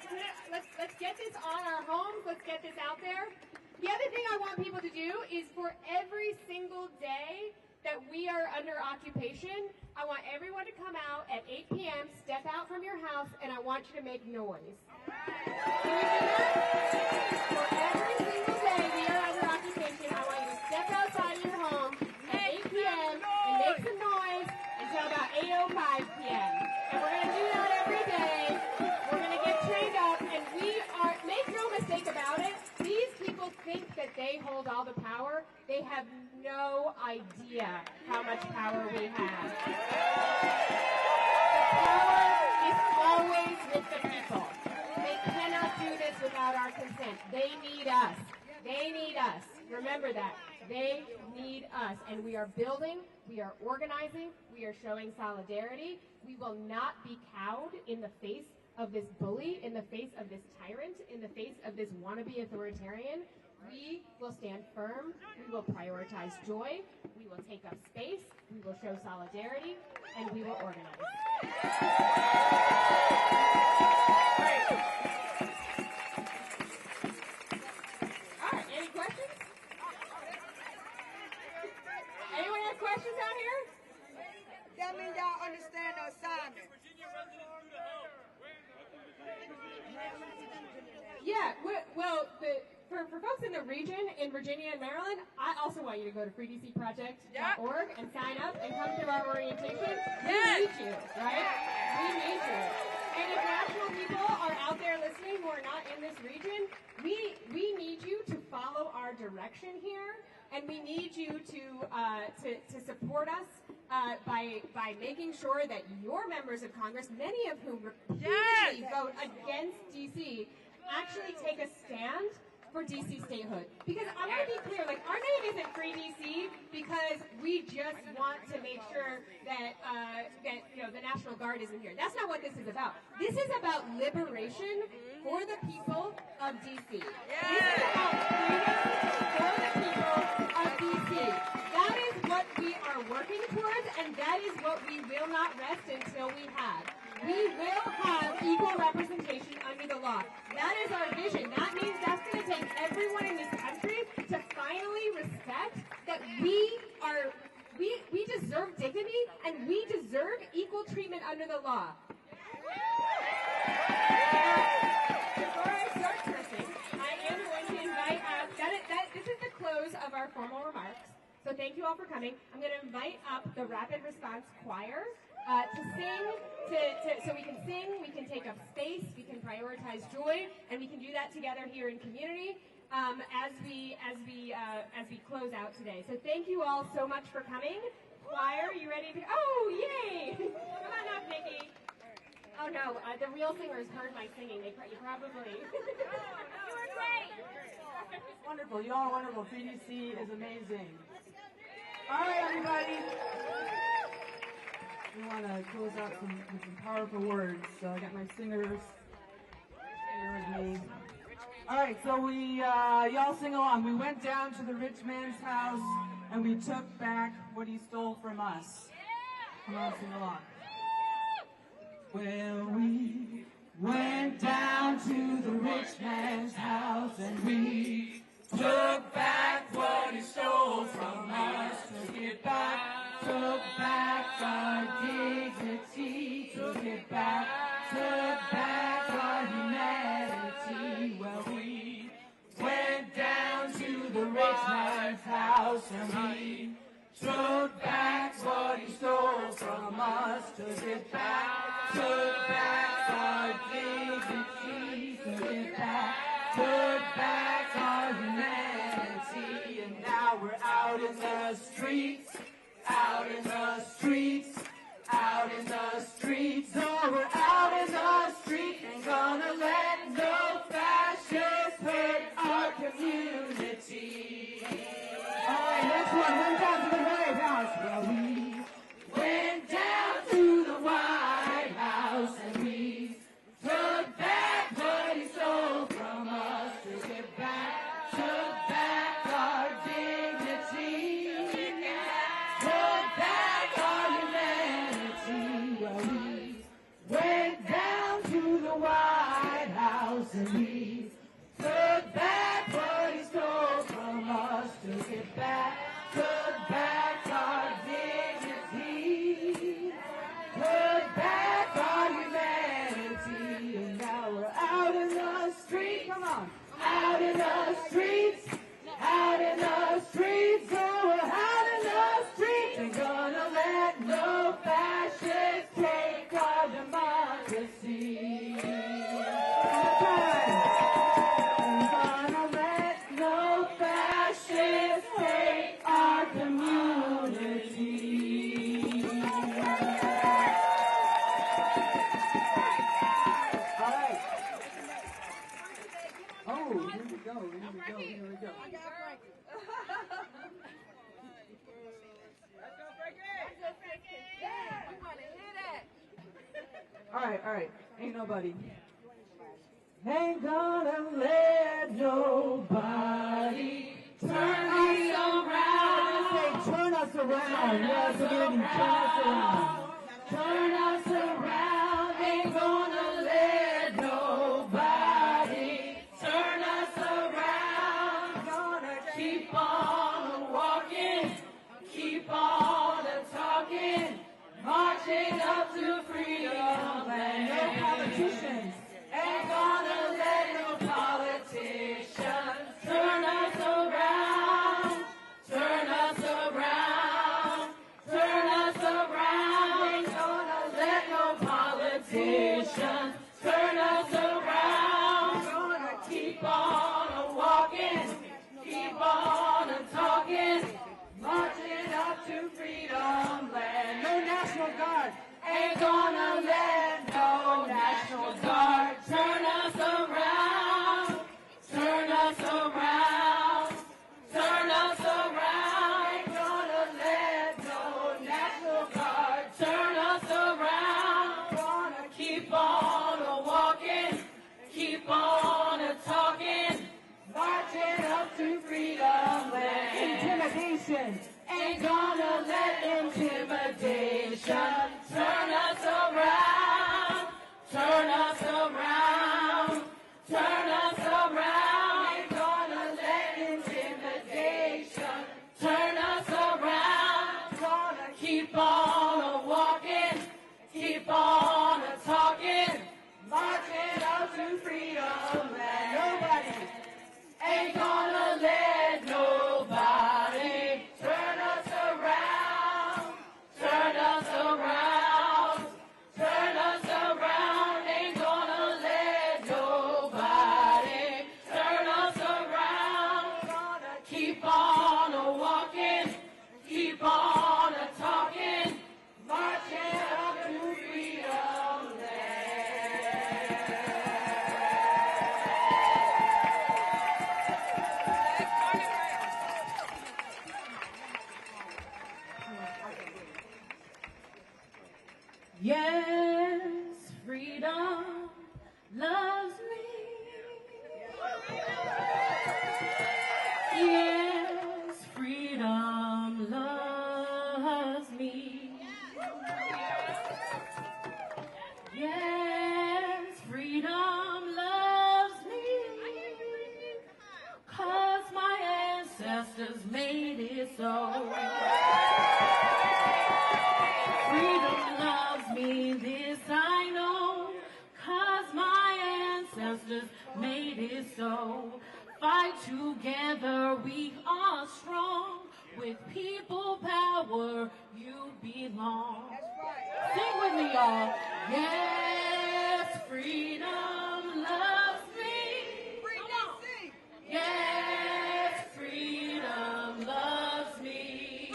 let's get this on our homes. Let's get this out there. The other thing I want people to do is for every single day that we are under occupation, I want everyone to come out at 8 p.m., step out from your house, and I want you to make noise. Can we do that? For every single day we are under occupation, I want you to step outside your home at 8 p.m. and make some noise until about 8:05 p.m. And we're going to do that every day. We're going to get trained up, and we hold all the power, they have no idea how much power we have. The power is always with the people. They cannot do this without our consent. They need us. They need us. Remember that. They need us. And we are building, we are organizing, we are showing solidarity. We will not be cowed in the face of this bully, in the face of this tyrant, in the face of this wannabe authoritarian. We will stand firm. We will prioritize joy. We will take up space. We will show solidarity, and we will organize. All right, any questions? Anyone have questions out here? That means y'all understand the assignment. Yeah, well, for folks in the region, in Virginia and Maryland, I also want you to go to freedcproject.org and sign up and come to our orientation. We need you, right? We need you. And if national people are out there listening who are not in this region, we need you to follow our direction here, and we need you to support us by making sure that your members of Congress, many of whom repeatedly vote against DC, actually take a stand for DC statehood. Because I want to be clear, like, our name isn't Free DC because we just want to make sure that the National Guard isn't here. That's not what this is about. This is about liberation for the people of DC. This is about freedom for the people of DC. That is what we are working towards, and that is what we will not rest until we have. We will have equal representation under the law. That is our vision. That means that's going to take everyone in this country to finally respect that we deserve dignity and we deserve equal treatment under the law. Before I start cursing, I am going to invite this is the close of our formal remarks. So thank you all for coming. I'm going to invite up the Rapid Response Choir to sing, so we can sing, we can take up space, we can prioritize joy, and we can do that together here in community as we close out today. So thank you all so much for coming. Choir, you ready to? Oh, yay! Come on up, Nikki. Oh no, the real singers heard my singing. You probably. You were great. Wonderful, you all are wonderful. 3DC is amazing. All right, everybody. We want to close out with some powerful words. So I got my singers here with me. All right, so we y'all sing along. We went down to the rich man's house and we took back what he stole from us. Come on, sing along. Well, we went down to the rich man's house and we took back what he stole from us. Took it back, took back our dignity. Took it back, took back our humanity. Well, we went down to the rich man's house and we took back what he stole from us. Took it back, took back our dignity. Took it back, took back our humanity. And now we're out in the streets, out in the streets, out in the streets. Oh, we're out in the streets, ain't gonna let no fascists hurt our community. All right, next one. Went down to the White House. Well, we went down to the White House and we took back what he stole from us. Took it back, took back our dignity. Took back our humanity. Well, we went down to the White House and we took back what he stole from us. Took it back, took back our dignity. Took back our humanity. And now we're out in the streets. Come on. Out in the streets. Out in the streets. Oh, we're out in the streets. Ain't gonna let no fascists take our democracy. Ain't gonna let no fascists All right. Ain't nobody. Ain't gonna let nobody turn me around. Say, turn us around. Yes, again, turn us around. Turn us around. Ain't gonna let nobody turn us around. Gonna keep on walking, keep on talking, marching up to freedom land. No politicians. Ain't gonna let no politicians turn us around, turn us around, turn us around. Ain't gonna let no politicians turn us around. Gonna keep on walking, keep on talking, marching up to freedom land. No National Guard. Ain't gonna let no National Guard turn us around, turn us around, turn us around. Ain't gonna let no National Guard turn us around. Gonna keep on walking, keep on talking, marching up to freedom land. Intimidation. Ain't gonna let intimidation turn us around, turn us around, turn us around. Ain't gonna let intimidation turn us around. Gonna keep on walking, keep on talking, marching up to freedom land. Nobody ain't gonna let nobody turn us around, turn us around, turn us around. Ain't gonna let nobody turn us around. Gonna keep on walking, keep on talking, marching up to freedom Yes, freedom loves me. Yes, freedom loves me. Yes, freedom loves me. 'Cause my ancestors made it so. Freedom loves me, this I know, 'cause my ancestors made it so. Fight together, we are strong. With people power, you belong. Sing with me, y'all. Yes, freedom loves me. Yes, freedom loves me.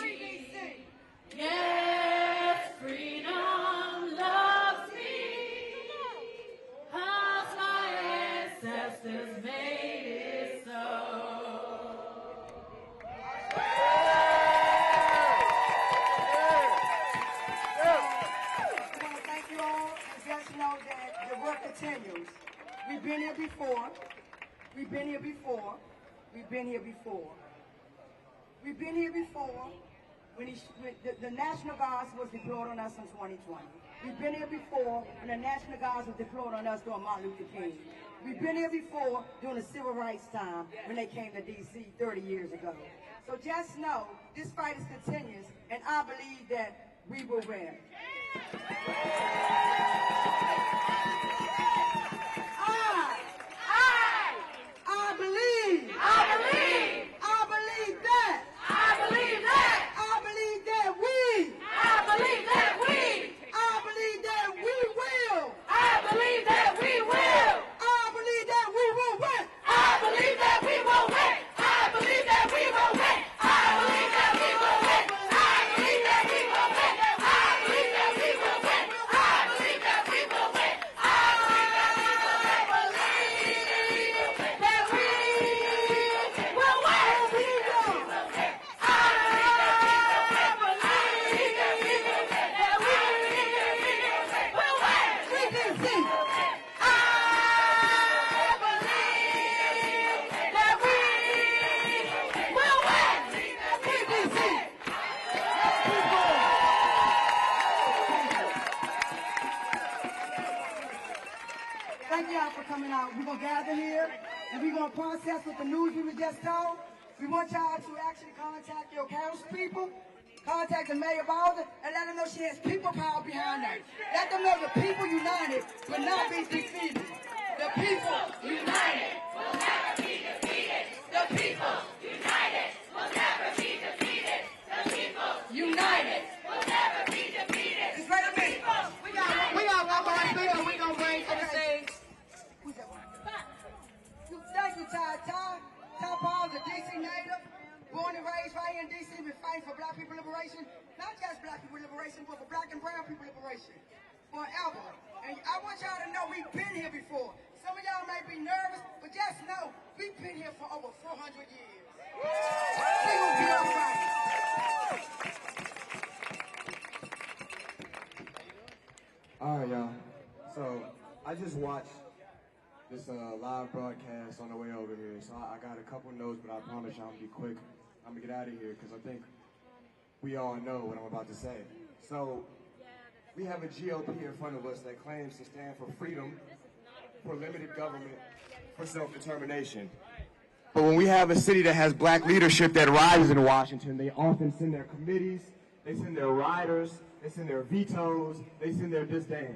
Yes, freedom loves me. 'Cause my ancestors made it so. I want to thank you all and just know that the work continues. We've been here before. We've been here before. We've been here before. We've been here before when the National Guards was deployed on us in 2020. We've been here before when the National Guards was deployed on us during Martin Luther King. We've been here before during the Civil Rights time when they came to D.C. 30 years ago. So just know this fight is continuous, and I believe that we will win. I believe. I believe. I believe that. I believe that. I believe that we. I believe that we. I believe that we will. I believe that we will. I believe that we will win. I believe that we will win. I believe that we will win. I believe that we will win. I believe that we will win. I believe that we will win. I believe that we will win. thank y'all for coming out. We're going to gather here, and we're going to process what the news we were just told. We want y'all to actually contact your council people, contact the mayor Bowser, and let them know she has people power behind her. Let them know the people united will not be defeated. The people united will never be defeated. The people united will never be defeated. The people united will never be defeated. Just wait a minute. We got one more speaker we gonna bring to the stage. Thank you, Ty. Ty Paul's a DC native, born and raised right here in DC, been fighting for black people liberation. Not just black people liberation, but for black and brown people liberation. Forever. And I want y'all to know we've been here before. Some of y'all may be nervous, but just know we've been here for over 400 years. We gonna be all right. All right, y'all. So I just watched this live broadcast on the way over here. So I got a couple notes, but I promise y'all I'm gonna be quick. I'm gonna get out of here because I think we all know what I'm about to say. So we have a GOP in front of us that claims to stand for freedom, for limited government, for self-determination. But when we have a city that has black leadership that rises in Washington, they often send their committees, they send their riders, they send their vetoes, they send their disdain,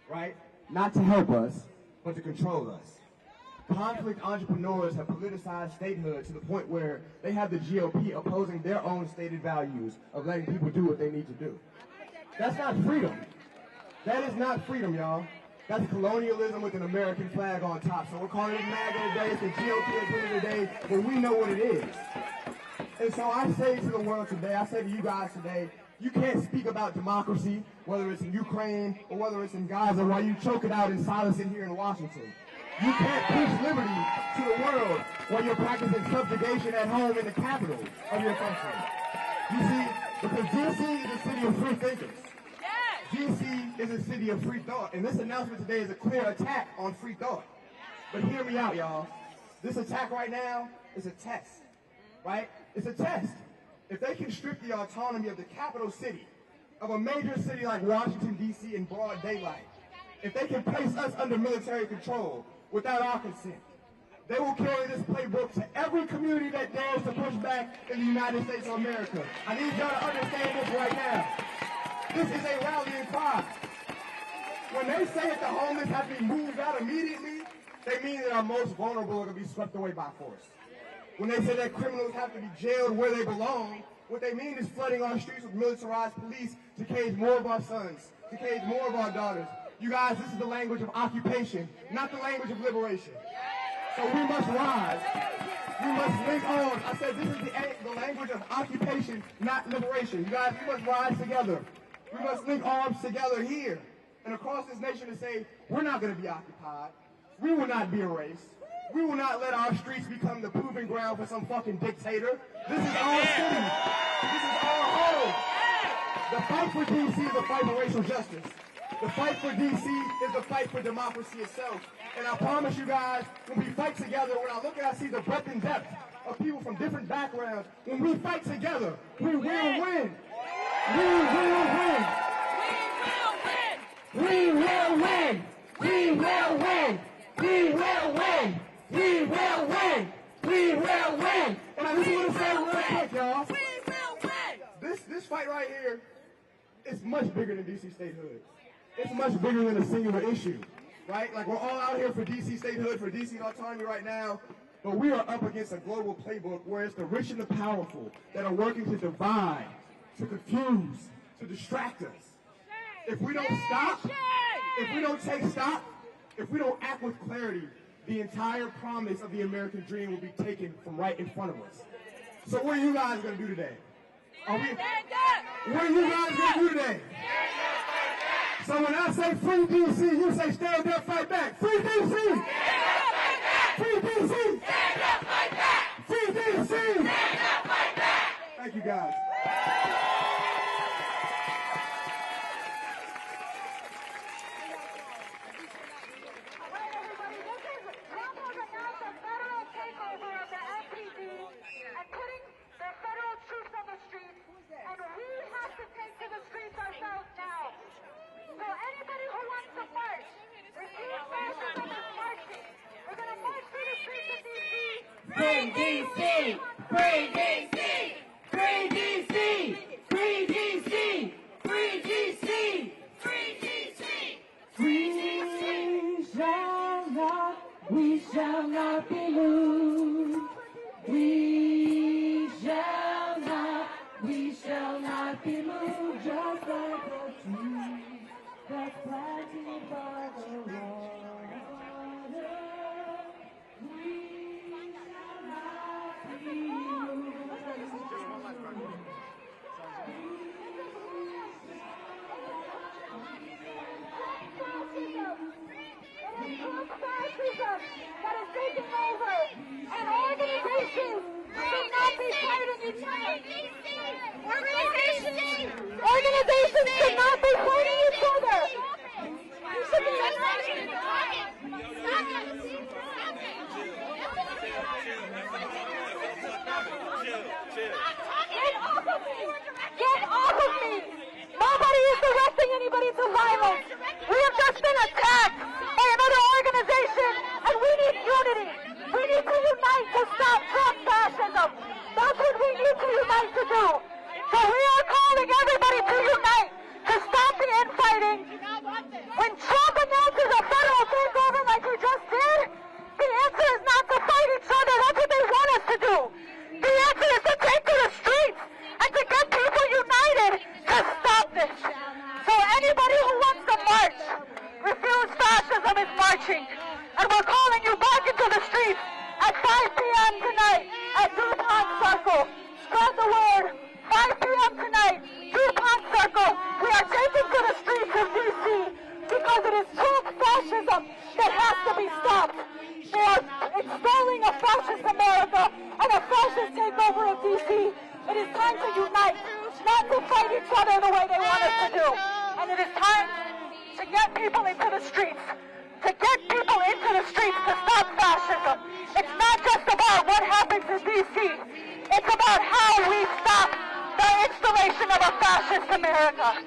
right? Not to help us, but to control us. Conflict entrepreneurs have politicized statehood to the point where they have the GOP opposing their own stated values of letting people do what they need to do. That's not freedom. That is not freedom, y'all. That's colonialism with an American flag on top. So we're calling it MAGA today, it's the GOP agenda today, but we know what it is. And so I say to the world today, I say to you guys today, you can't speak about democracy, whether it's in Ukraine or whether it's in Gaza, while you choke it out in silence in here in Washington. You can't push liberty to the world while you're practicing subjugation at home in the capital of your country. You see, because DC is a city of free thinkers. DC is a city of free thought, and this announcement today is a clear attack on free thought. But hear me out, y'all. This attack right now is a test, right? It's a test. If they can strip the autonomy of the capital city, of a major city like Washington, D.C. in broad daylight, if they can place us under military control without our consent, they will carry this playbook to every community that dares to push back in the United States of America. I need y'all to understand this right now. This is a rallying cry. When they say that the homeless have to be moved out immediately, they mean that our most vulnerable are going to be swept away by force. When they say that criminals have to be jailed where they belong, what they mean is flooding our streets with militarized police to cage more of our sons, to cage more of our daughters. You guys, this is the language of occupation, not the language of liberation. So we must rise. We must link on. I said this is the language of occupation, not liberation. You guys, we must rise together. We must link arms together here and across this nation to say, we're not going to be occupied. We will not be erased. We will not let our streets become the proving ground for some fucking dictator. This is our city. This is our home. The fight for D.C. is a fight for racial justice. The fight for D.C. is the fight for democracy itself. And I promise you guys, when we fight together, when I look and I see the breadth and depth of people from different backgrounds, when we fight together, we will win. We will win. We will win. We will win. We will win. We will win. We will win. And I just want to say real quick, y'all. We will win. This fight right here is much bigger than D.C. statehood. It's much bigger than a singular issue, right? Like, we're all out here for D.C. statehood, for D.C. autonomy right now, but we are up against a global playbook where it's the rich and the powerful that are working to divide, to confuse, to distract us. If we don't stop, if we don't take stock, if we don't act with clarity, the entire promise of the American dream will be taken from right in front of us. So what are you guys going to do today? What are you guys going to do today? So when I say free D.C., you say stand up, fight back. Free D.C. Stand up, fight back. Free D.C. Stand up, fight back. Free D.C. Stand up, fight back. Thank you, guys. Anybody who wants to march, receive Free DC! Free DC! Free DC! Free DC! Free DC! Free DC! We shall not be moved. We shall not be moved, just like a tree that's planted by the water. We shall not be moved. Fascism that is taking over, and organizations should not be fighting each other. Organizations should not be fighting each other. You should be Get off of me! Nobody is directing anybody to violence. We have just been attacked by another organization, and we need unity. We need to unite to stop Trump fascism. That's what we need to unite to do. So we are calling everybody to unite, to stop the infighting. When Trump announces a federal takeover like he just did, the answer is not to fight each other. That's what they want us to do. The answer is to take to the streets and to get people united to stop this. So anybody who wants to march, refuse fascism is marching. And we're calling you back into the streets at 5 p.m. tonight at DuPont Circle. Spread the word. 5 p.m. tonight, DuPont Circle. We are taking to the streets of D.C. because it is Trump fascism that has to be stopped. They are installing a fascist America and a fascist takeover of D.C. It is time to unite, not to fight each other the way they want us to do. And it is time to get people into the streets, to get people into the streets to stop fascism. It's not just about what happens in D.C. It's about how we stop the installation of a fascist America.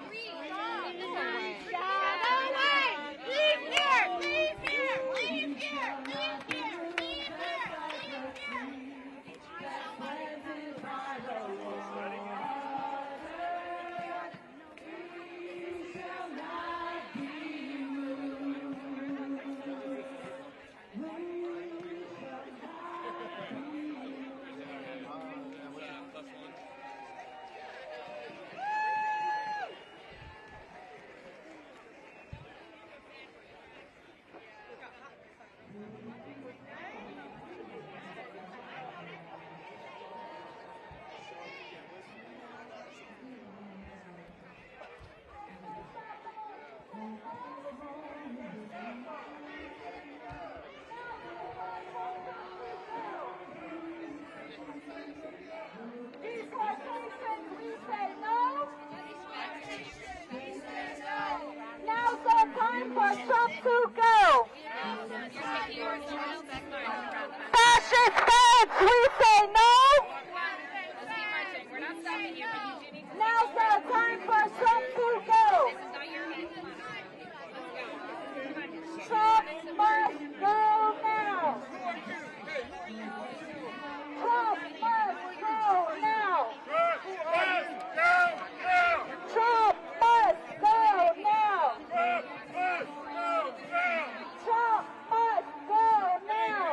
Fascist feds, we say no. Now's the time for Trump to go. Trump must go now. Trump must go now. Trump must go now. Trump must go now.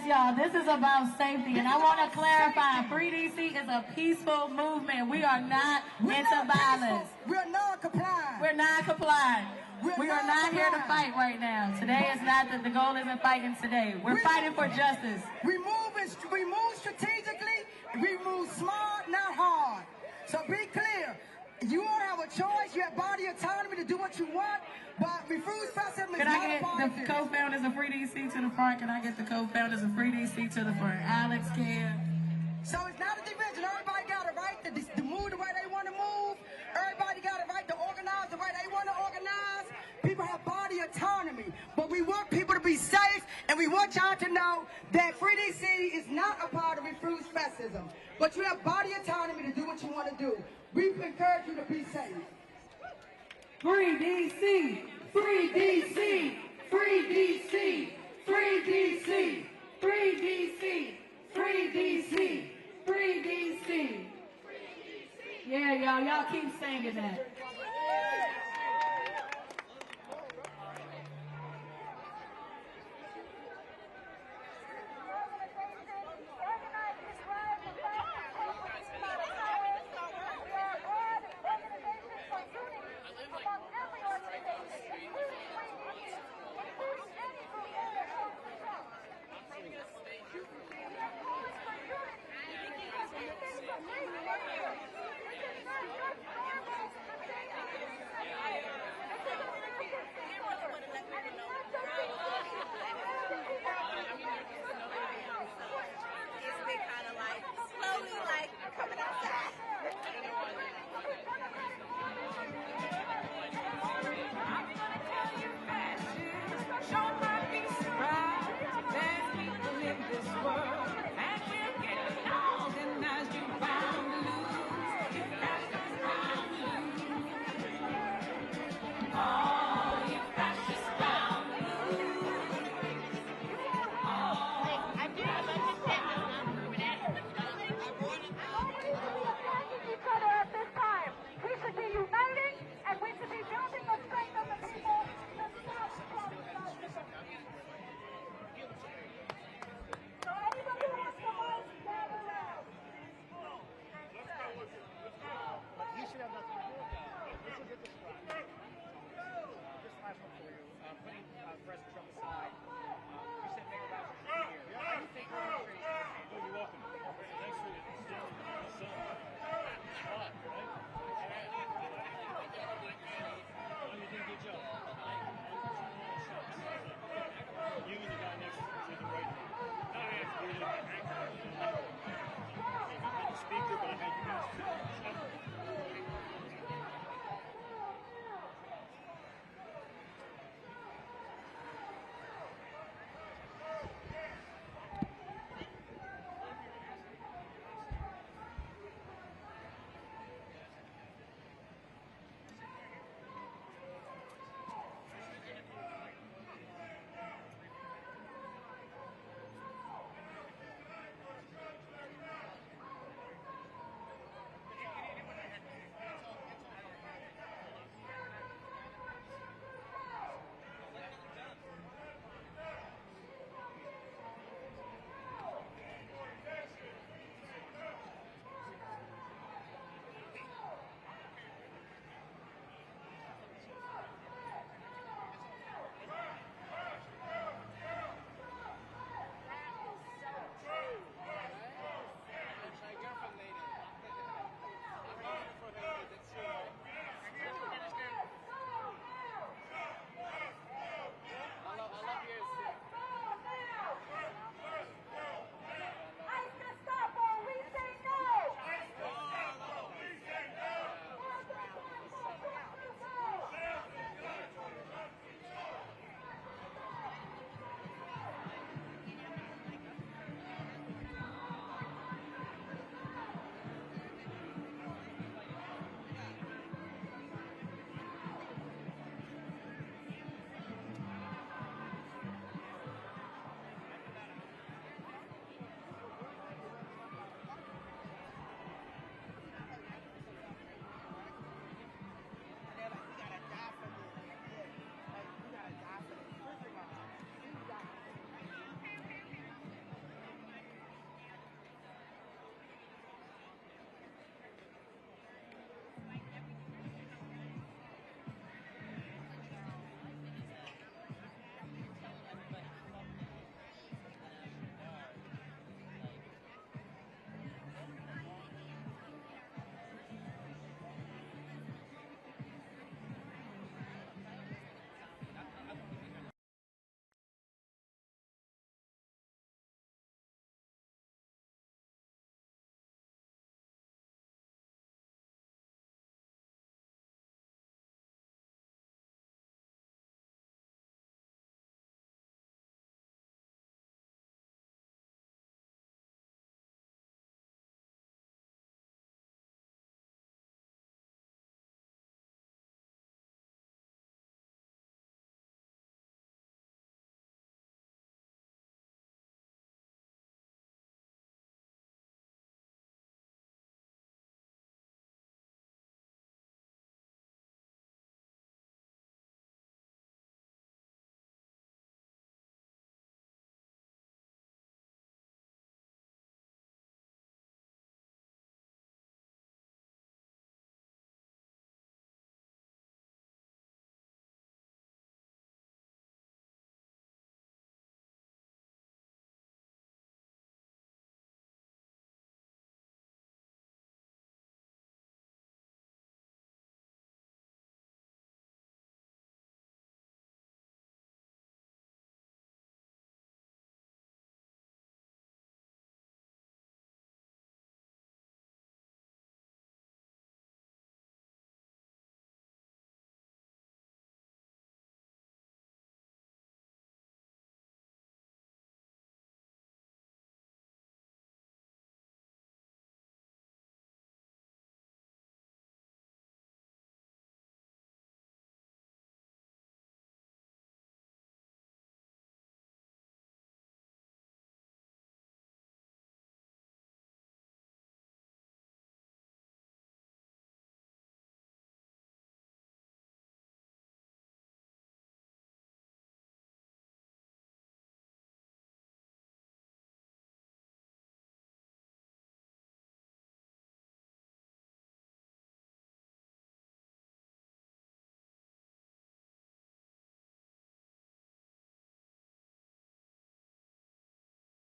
y'all. This is about safety, and I want to clarify, Free DC is a peaceful movement. We are not into violence. We're non-compliant. We're non-compliant. We are not here to fight right now. Today is not the goal isn't fighting today. We're fighting for justice. We move strategically. We move smart, not hard. So be clear. You all have a choice. You have body autonomy to do what you want. But Refuse Festival is Can not I get about the co-founders of Free DC to the front? Can I get the co-founders of Free DC to the front? Alex, Kim. So it's not a division. Everybody got a right to move the way they want to move. Everybody got a right to organize the way they want to organize. People have body autonomy. But we want people to be safe, and we want y'all to know that Free DC is not a part of Refuse Fascism. But you have body autonomy to do what you want to do. We encourage you to be safe. Free DC! Free DC! Free DC! Free DC! Free DC! Free DC! Free DC! Yeah, y'all keep singing that.